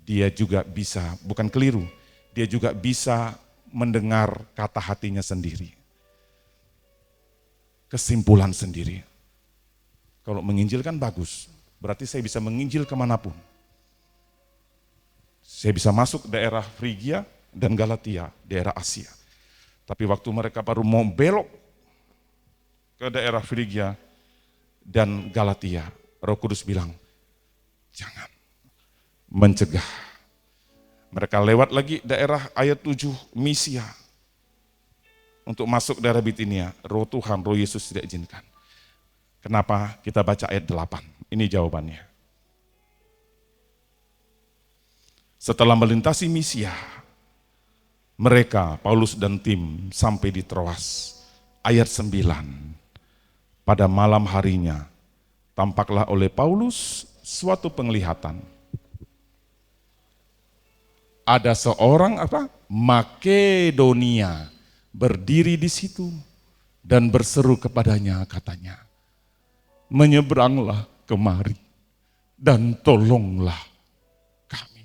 Dia juga bisa, bukan keliru, dia juga bisa mendengar kata hatinya sendiri. Kesimpulan sendiri. Kalau menginjil kan bagus, berarti saya bisa menginjil kemanapun. Saya bisa masuk daerah Frigia dan Galatia, daerah Asia. Tapi waktu mereka baru mau belok ke daerah Frigia dan Galatia, Roh Kudus bilang, jangan, mencegah. Mereka lewat lagi daerah ayat 7, Misia. Untuk masuk daerah Bitinia, Roh Tuhan, Roh Yesus tidak izinkan. Kenapa? Kita baca ayat 8, ini jawabannya. Setelah melintasi Misia, mereka, Paulus dan tim, sampai di Troas. Ayat 9, pada malam harinya, tampaklah oleh Paulus suatu penglihatan. Ada seorang Makedonia berdiri di situ dan berseru kepadanya, katanya, menyeberanglah kemari dan tolonglah kami.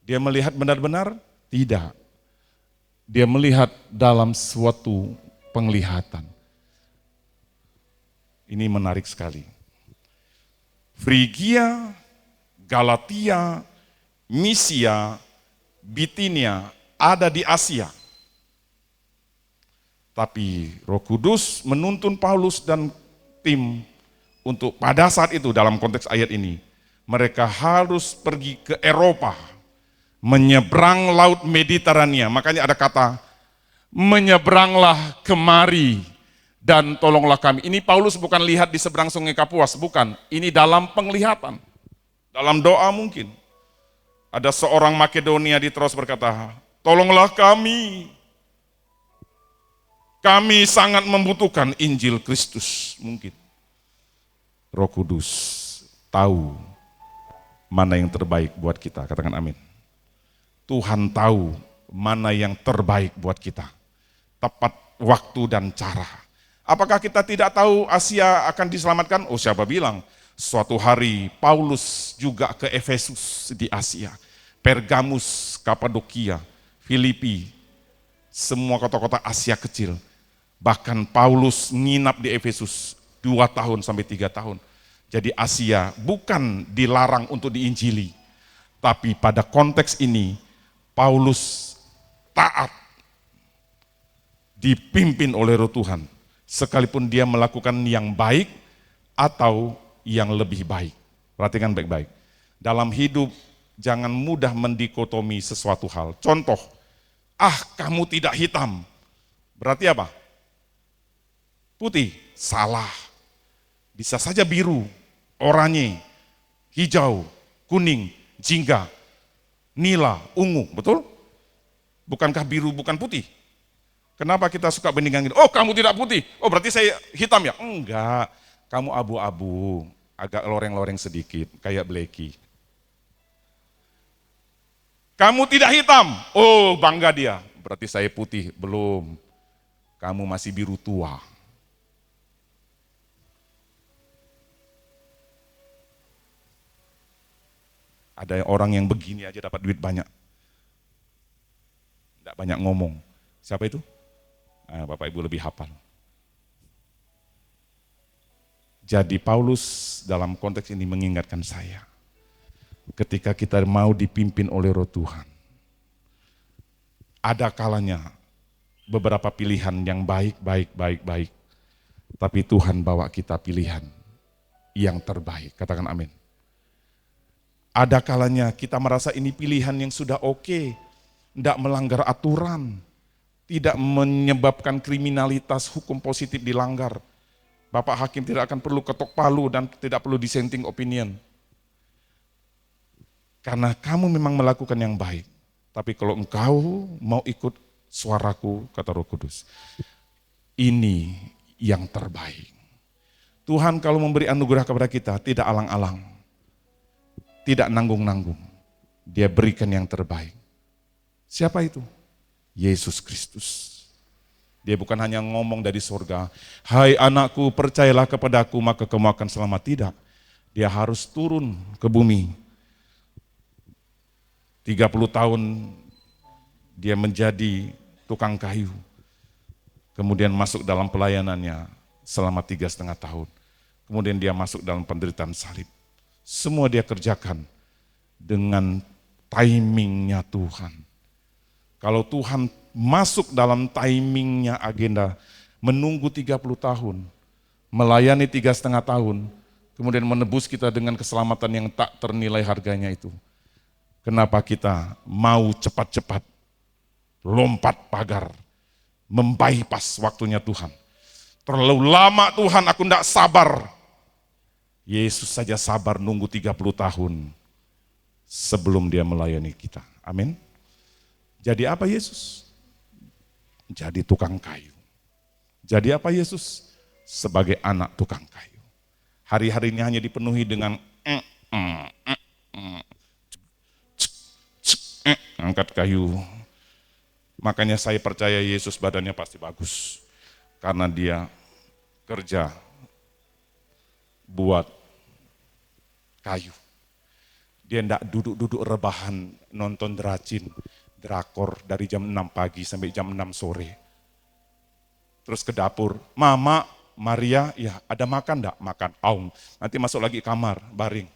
Dia melihat benar-benar? Tidak. Dia melihat dalam suatu penglihatan. Ini menarik sekali. Frigia, Galatia, Misia, Bitinia ada di Asia. Tapi Roh Kudus menuntun Paulus dan tim untuk pada saat itu dalam konteks ayat ini, mereka harus pergi ke Eropa, menyeberang Laut Mediterania. Makanya ada kata, menyeberanglah kemari dan tolonglah kami. Ini Paulus bukan lihat di seberang sungai Kapuas, bukan. Ini dalam penglihatan, dalam doa mungkin. Ada seorang Makedonia di Troas berkata, tolonglah kami. Kami sangat membutuhkan Injil Kristus mungkin. Roh Kudus tahu mana yang terbaik buat kita, katakan amin. Tuhan tahu mana yang terbaik buat kita. Tepat waktu dan cara. Apakah kita tidak tahu Asia akan diselamatkan? Oh, siapa bilang? Suatu hari Paulus juga ke Efesus di Asia. Pergamus, Kapadokia, Filipi, semua kota-kota Asia kecil. Bahkan Paulus nginap di Efesus 2 tahun sampai 3 tahun. Jadi Asia bukan dilarang untuk diinjili. Tapi pada konteks ini, Paulus taat, dipimpin oleh Roh Tuhan. Sekalipun dia melakukan yang baik atau yang lebih baik. Perhatikan baik-baik. Dalam hidup jangan mudah mendikotomi sesuatu hal. Contoh, kamu tidak hitam. Berarti apa? Putih. Salah. Bisa saja biru, oranye, hijau, kuning, jingga, nila, ungu. Betul? Bukankah biru bukan putih? Kenapa kita suka bandingkan gitu? Oh, kamu tidak putih. Oh, berarti saya hitam ya? Enggak. Kamu abu-abu, agak loreng-loreng sedikit, kayak Blackie. Kamu tidak hitam. Oh, bangga dia. Berarti saya putih. Belum. Kamu masih biru tua. Ada orang yang begini aja dapat duit banyak. Tidak banyak ngomong. Siapa itu? Bapak Ibu lebih hafal. Jadi Paulus dalam konteks ini mengingatkan saya. Ketika kita mau dipimpin oleh Roh Tuhan. Ada kalanya beberapa pilihan yang baik. Tapi Tuhan bawa kita pilihan yang terbaik. Katakan amin. Ada kalanya kita merasa ini pilihan yang sudah oke. Tidak melanggar aturan. Tidak menyebabkan kriminalitas hukum positif dilanggar. Bapak Hakim tidak akan perlu ketok palu dan tidak perlu dissenting opinion. Karena kamu memang melakukan yang baik. Tapi kalau engkau mau ikut suaraku, kata Roh Kudus, ini yang terbaik. Tuhan kalau memberi anugerah kepada kita, tidak alang-alang, tidak nanggung-nanggung. Dia berikan yang terbaik. Siapa itu? Yesus Kristus. Dia bukan hanya ngomong dari surga, hai anakku percayalah kepadaku maka kamu akan selamat. Tidak. Dia harus turun ke bumi. 30 tahun dia menjadi tukang kayu. Kemudian masuk dalam pelayanannya selama 3,5 tahun. Kemudian dia masuk dalam penderitaan salib. Semua dia kerjakan dengan timingnya Tuhan. Kalau Tuhan masuk dalam timingnya agenda, menunggu 30 tahun, melayani 3,5 tahun, kemudian menebus kita dengan keselamatan yang tak ternilai harganya itu. Kenapa kita mau cepat-cepat lompat pagar, membypass waktunya Tuhan. Terlalu lama Tuhan, aku tidak sabar. Yesus saja sabar nunggu 30 tahun sebelum dia melayani kita. Amin. Jadi apa Yesus? Jadi tukang kayu. Jadi apa Yesus? Sebagai anak tukang kayu. Hari-harinya hanya dipenuhi dengan angkat kayu. Makanya saya percaya Yesus badannya pasti bagus. Karena dia kerja buat kayu. Dia tidak duduk-duduk rebahan nonton drakor dari jam 6 pagi sampai jam 6 sore. Terus ke dapur, Mama, Maria, ya ada makan enggak? Makan, aum. Nanti masuk lagi kamar, baring.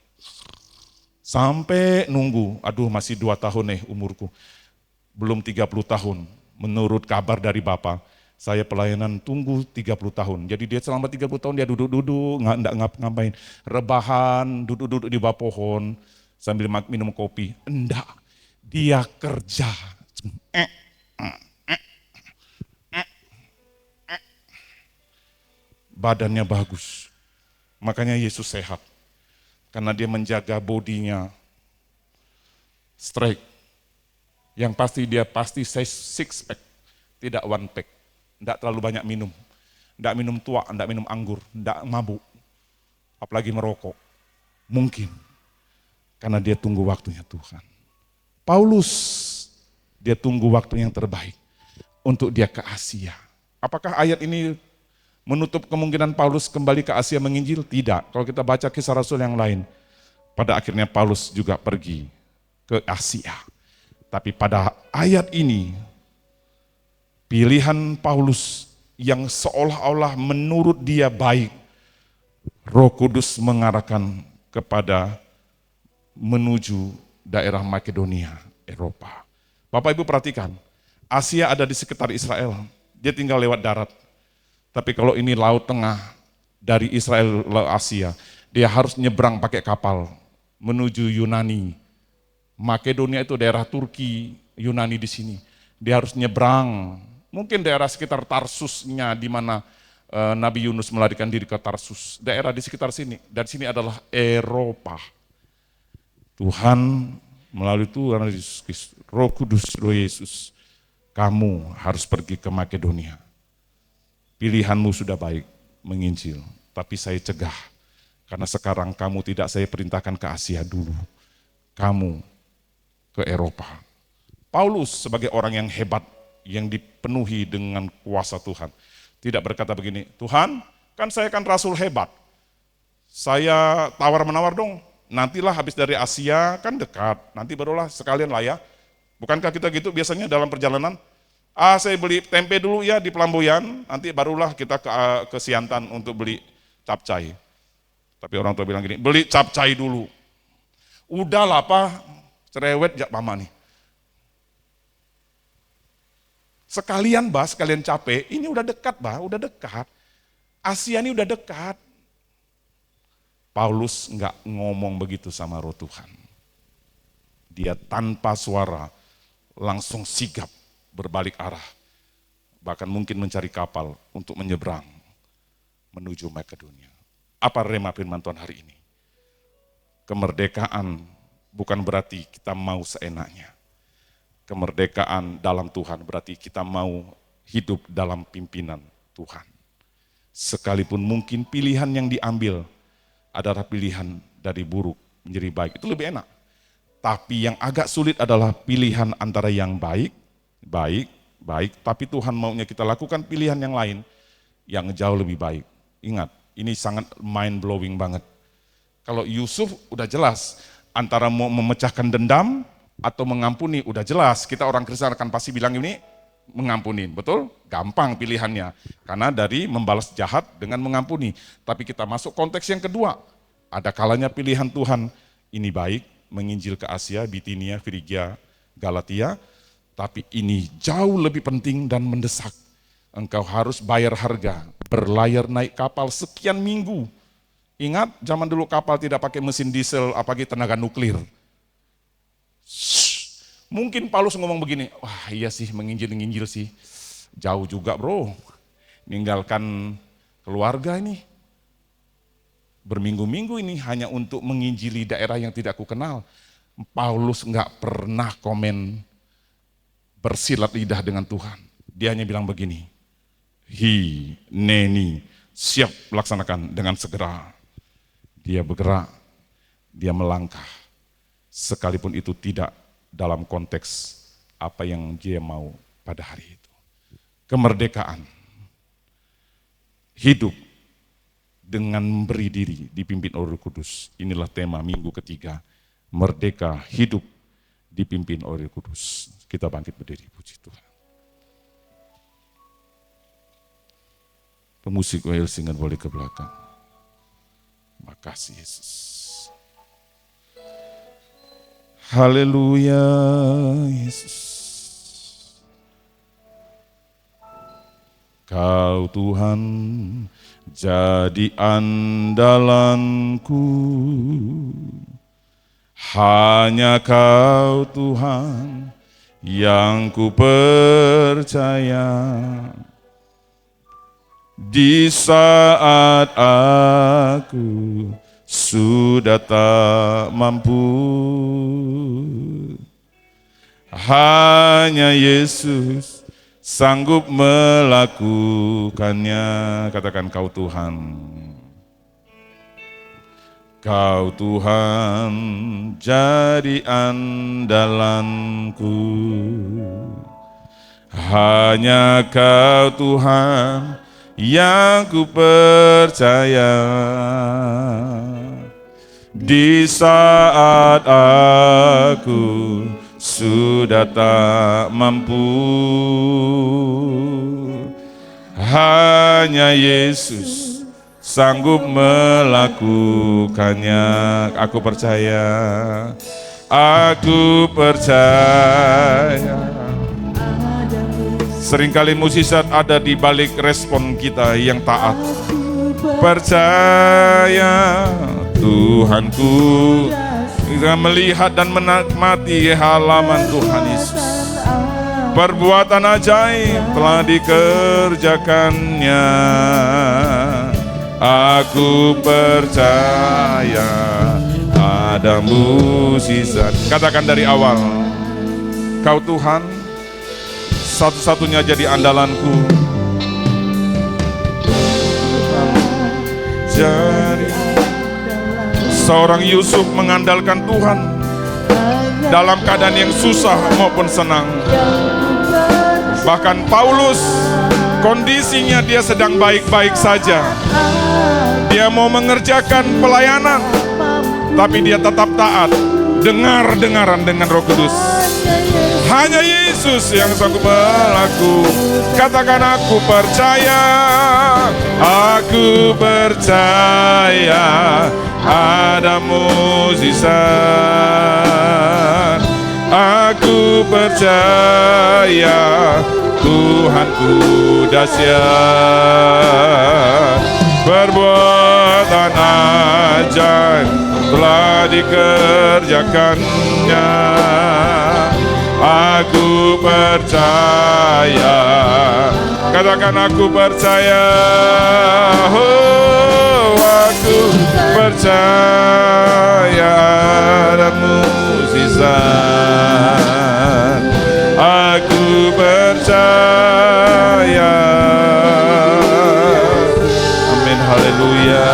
Sampai nunggu, aduh masih 2 tahun umurku. Belum 30 tahun, menurut kabar dari Bapak, saya pelayanan tunggu 30 tahun. Jadi dia selama 30 tahun dia duduk-duduk, enggak ngapa-ngapain. Rebahan, duduk-duduk di bawah pohon, sambil minum kopi. Enggak. Dia kerja. Badannya bagus. Makanya Yesus sehat. Karena dia menjaga bodinya straight. Yang pasti dia pasti 6 pack, tidak 1 pack. Tidak terlalu banyak minum. Tidak minum tua, tidak minum anggur, tidak mabuk. Apalagi merokok. Mungkin. Karena dia tunggu waktunya Tuhan. Paulus, dia tunggu waktu yang terbaik untuk dia ke Asia. Apakah ayat ini menutup kemungkinan Paulus kembali ke Asia menginjil? Tidak. Kalau kita baca kisah Rasul yang lain, pada akhirnya Paulus juga pergi ke Asia. Tapi pada ayat ini, pilihan Paulus yang seolah-olah menurut dia baik, Roh Kudus mengarahkan kepada menuju daerah Makedonia, Eropa. Bapak Ibu perhatikan, Asia ada di sekitar Israel, dia tinggal lewat darat. Tapi kalau ini Laut Tengah, dari Israel ke Asia, dia harus nyebrang pakai kapal, menuju Yunani. Makedonia itu daerah Turki, Yunani di sini. Dia harus nyebrang, mungkin daerah sekitar Tarsusnya di mana Nabi Yunus melarikan diri ke Tarsus. Daerah di sekitar sini, dan sini adalah Eropa. Tuhan melalui Tuhan Yesus, Roh Kudus, Roh Yesus, kamu harus pergi ke Makedonia. Pilihanmu sudah baik, menginjil, tapi saya cegah. Karena sekarang kamu tidak saya perintahkan ke Asia dulu. Kamu ke Eropa. Paulus sebagai orang yang hebat, yang dipenuhi dengan kuasa Tuhan, tidak berkata begini, Tuhan, kan saya kan rasul hebat. Saya tawar-menawar dong. Nantilah habis dari Asia, kan dekat, nanti barulah sekalian lah ya. Bukankah kita gitu biasanya dalam perjalanan? Saya beli tempe dulu ya di Pelamboyan, nanti barulah kita ke Siantan untuk beli capcay. Tapi orang tua bilang gini, beli capcay dulu. Udahlah Pak, cerewet jak mama nih. Sekalian sekalian capek, ini udah dekat udah dekat. Asia ini udah dekat. Paulus enggak ngomong begitu sama Roh Tuhan. Dia tanpa suara langsung sigap berbalik arah. Bahkan mungkin mencari kapal untuk menyeberang menuju Makedonia. Apa rema firman Tuhan hari ini? Kemerdekaan bukan berarti kita mau seenaknya. Kemerdekaan dalam Tuhan berarti kita mau hidup dalam pimpinan Tuhan. Sekalipun mungkin pilihan yang diambil adalah pilihan dari buruk menjadi baik, itu lebih enak. Tapi yang agak sulit adalah pilihan antara yang baik, tapi Tuhan maunya kita lakukan pilihan yang lain yang jauh lebih baik. Ingat, ini sangat mind blowing banget. Kalau Yusuf udah jelas, antara mau memecahkan dendam atau mengampuni, udah jelas. Kita orang Kristen akan pasti bilang ini mengampuni, betul? Gampang pilihannya, karena dari membalas jahat dengan mengampuni. Tapi kita masuk konteks yang kedua, ada kalanya pilihan Tuhan, ini baik, menginjil ke Asia, Bitinia, Frigia, Galatia, tapi ini jauh lebih penting dan mendesak. Engkau harus bayar harga, berlayar naik kapal sekian minggu. Ingat, zaman dulu kapal tidak pakai mesin diesel, apalagi tenaga nuklir. Mungkin Paulus ngomong begini, wah iya sih menginjil sih, jauh juga bro, ninggalkan keluarga ini, berminggu-minggu ini hanya untuk menginjili daerah yang tidak aku kenal. Paulus nggak pernah komen bersilat lidah dengan Tuhan, dia hanya bilang begini, neni, siap laksanakan dengan segera. Dia bergerak, dia melangkah, sekalipun itu tidak dalam konteks apa yang dia mau pada hari itu. Kemerdekaan, hidup dengan memberi diri dipimpin oleh Roh Kudus. Inilah tema minggu ketiga, merdeka hidup dipimpin oleh Roh Kudus. Kita bangkit berdiri, puji Tuhan. Pemusik Wail Singan boleh ke belakang. Makasih Yesus. Haleluya Yesus. Kau Tuhan jadi andalanku. Hanya Kau Tuhan yang ku percaya. Di saat aku sudah tak mampu, hanya Yesus sanggup melakukannya. Katakan, Kau Tuhan. Kau Tuhan jadi andalanku. Hanya Kau Tuhan yang ku percaya. Di saat aku sudah tak mampu, hanya Yesus sanggup melakukannya. Aku percaya, aku percaya. Seringkali mukjizat ada di balik respon kita yang taat. Percaya Tuhanku, kita melihat dan menikmati halaman Tuhan Yesus. Perbuatan ajaib telah dikerjakannya. Aku percaya ada mukjizat. Katakan dari awal, Kau Tuhan satu-satunya jadi andalanku. Jadi seorang Yusuf mengandalkan Tuhan dalam keadaan yang susah maupun senang. Bahkan Paulus, kondisinya dia sedang baik-baik saja. Dia mau mengerjakan pelayanan, tapi dia tetap taat, dengar-dengaran dengan Roh Kudus. Hanya Yesus yang sanggup melakukan. Katakan, aku percaya. Aku percaya ada mukjizat. Aku percaya Tuhanku dahsyat. Perbuatan ajaib telah dikerjakannya. Aku percaya. Katakan, aku percaya. Oh, aku percaya. haleluya.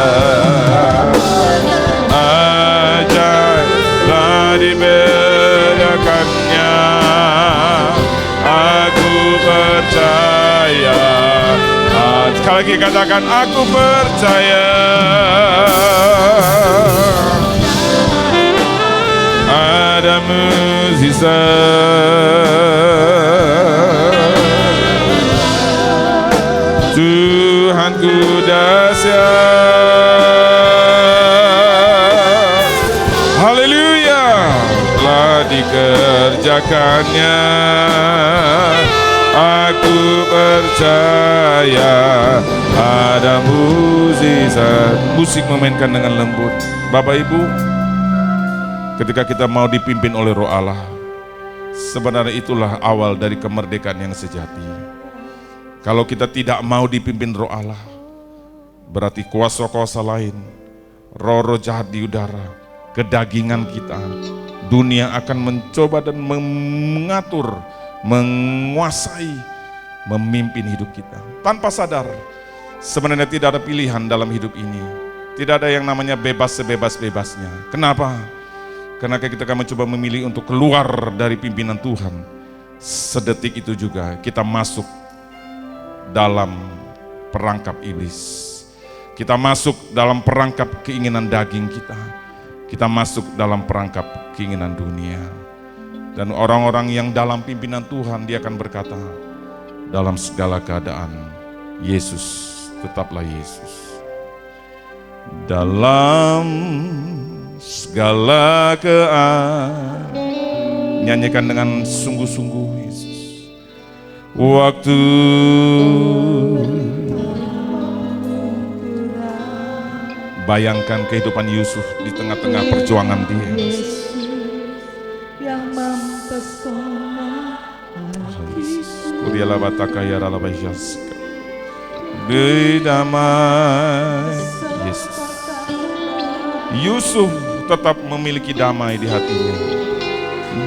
Ajaiblah diberikannya, aku percaya. Sekali lagi katakan, aku percaya. Ada mukjizat, Tuhanku dahsyat, haleluya, telah dikerjakannya. Aku percaya ada mukjizat. Musik memainkan dengan lembut. Bapak Ibu, ketika kita mau dipimpin oleh Roh Allah, sebenarnya itulah awal dari kemerdekaan yang sejati. Kalau kita tidak mau dipimpin Roh Allah, berarti kuasa-kuasa lain, roh-roh jahat di udara, kedagingan kita, dunia akan mencoba dan mengatur, menguasai, memimpin hidup kita. Tanpa sadar, sebenarnya tidak ada pilihan dalam hidup ini. Tidak ada yang namanya bebas sebebas-bebasnya. Kenapa? Karena kita akan mencoba memilih untuk keluar dari pimpinan Tuhan. Sedetik itu juga kita masuk dalam perangkap iblis. Kita masuk dalam perangkap keinginan daging kita. Kita masuk dalam perangkap keinginan dunia. Dan orang-orang yang dalam pimpinan Tuhan, dia akan berkata, dalam segala keadaan, Yesus, tetaplah Yesus. Dalam segala keadaan, nyanyikan dengan sungguh-sungguh Yesus. Waktu bayangkan kehidupan Yusuf di tengah-tengah perjuangan dia. Yang mempesona Kuriala bataka ya ralabayas. Damai Yesus. Yusuf tetap memiliki damai di hatinya.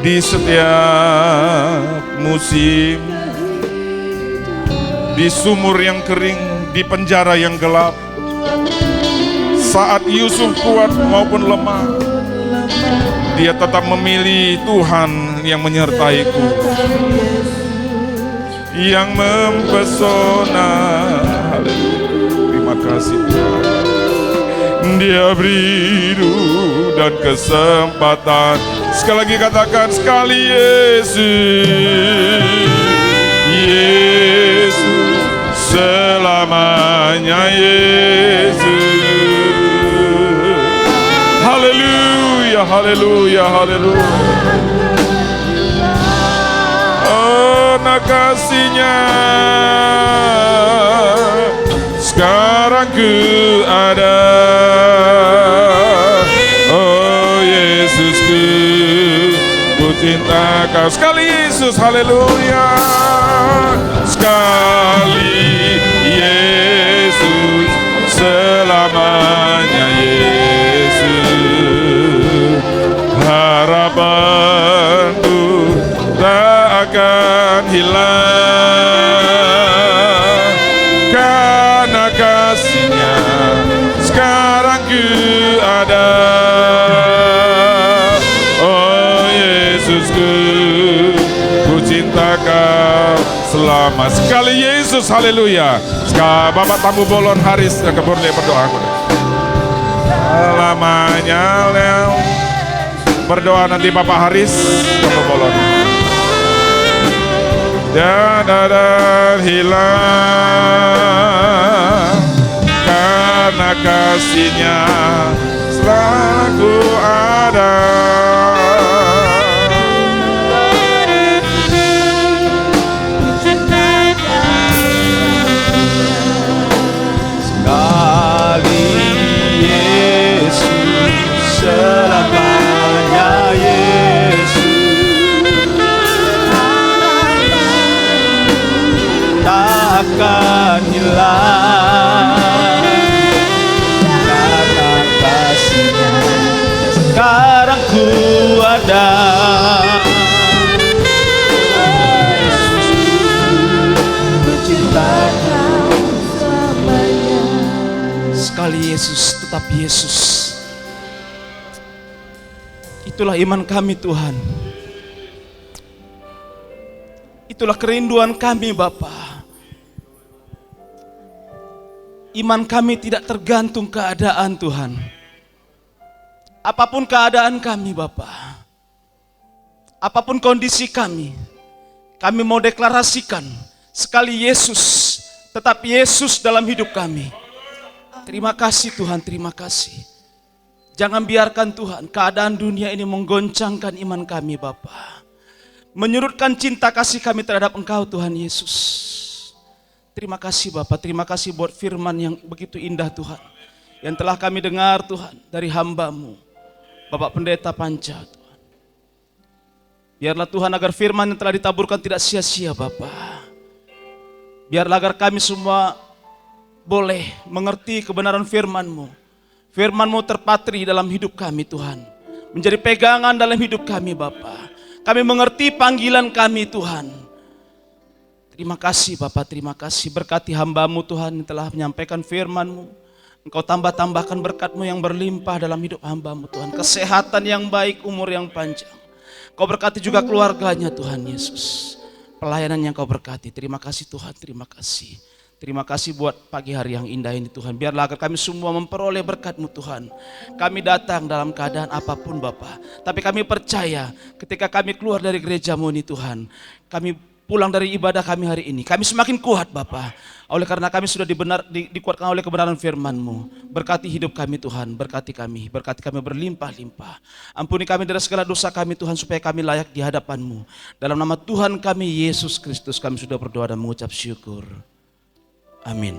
Di setiap musim, di sumur yang kering, di penjara yang gelap, saat Yusuf kuat maupun lemah, dia tetap memilih Tuhan yang menyertaiku, yang mempesona. Terima kasih Tuhan. Dia beri hidup dan kesempatan. Sekali lagi katakan sekali, Yesus, Yesus, selamanya Yesus. Haleluya, haleluya, haleluya. Karena kasih-Nya sekarang ku ada. Oh Yesusku, ku cinta Kau. Sekali Yesus, haleluya. Sekali Yesus, selamanya Yesus. Harapanku tak akan hilang, karena kasih-Nya sekarang ku ada. Oh Yesusku, ku cinta Kau selama. Sekali Yesus, haleluya. Sekarang Bapak Tamu Bolon Haris boleh berdoa. Selamanya berdoa nanti Bapak Haris Tamu Bolon. Dan hilang, karena kasih-Nya selalu ada. Sekali Yesus, selamanya Yesus. Takkan hilang, karena kasih-Nya sekarang ku ada. Ku cinta Kau selamanya. Sekali Yesus Yesus, tetap Yesus. Itulah iman kami Tuhan. Itulah kerinduan kami Bapa. Iman kami tidak tergantung keadaan Tuhan. Apapun keadaan kami Bapa, apapun kondisi kami mau deklarasikan sekali Yesus, tetap Yesus dalam hidup kami. Terima kasih Tuhan, terima kasih. Jangan biarkan Tuhan keadaan dunia ini menggoncangkan iman kami Bapa. Menyurutkan cinta kasih kami terhadap Engkau Tuhan Yesus. Terima kasih Bapak, terima kasih buat firman yang begitu indah Tuhan. Yang telah kami dengar Tuhan dari hamba-Mu, Bapak Pendeta Panca Tuhan. Biarlah Tuhan agar firman yang telah ditaburkan tidak sia-sia Bapak. Biarlah agar kami semua boleh mengerti kebenaran firman-Mu. Firman-Mu terpatri dalam hidup kami Tuhan. Menjadi pegangan dalam hidup kami Bapak. Kami mengerti panggilan kami Tuhan. Terima kasih Bapak, terima kasih. Berkati hamba-Mu Tuhan yang telah menyampaikan firman-Mu. Engkau tambah-tambahkan berkat-Mu yang berlimpah dalam hidup hamba-Mu Tuhan. Kesehatan yang baik, umur yang panjang. Kau berkati juga keluarganya Tuhan Yesus. Pelayanan yang Kau berkati. Terima kasih Tuhan, terima kasih. Terima kasih buat pagi hari yang indah ini Tuhan. Biarlah agar kami semua memperoleh berkat-Mu Tuhan. Kami datang dalam keadaan apapun Bapa. Tapi kami percaya ketika kami keluar dari gereja-Mu ini Tuhan. Kami pulang dari ibadah kami hari ini, kami semakin kuat Bapa. Oleh karena kami sudah dikuatkan oleh kebenaran firman-Mu. Berkati hidup kami Tuhan, berkati kami berlimpah-limpah. Ampuni kami dari segala dosa kami Tuhan, supaya kami layak di hadapan-Mu. Dalam nama Tuhan kami Yesus Kristus kami sudah berdoa dan mengucap syukur. Amin.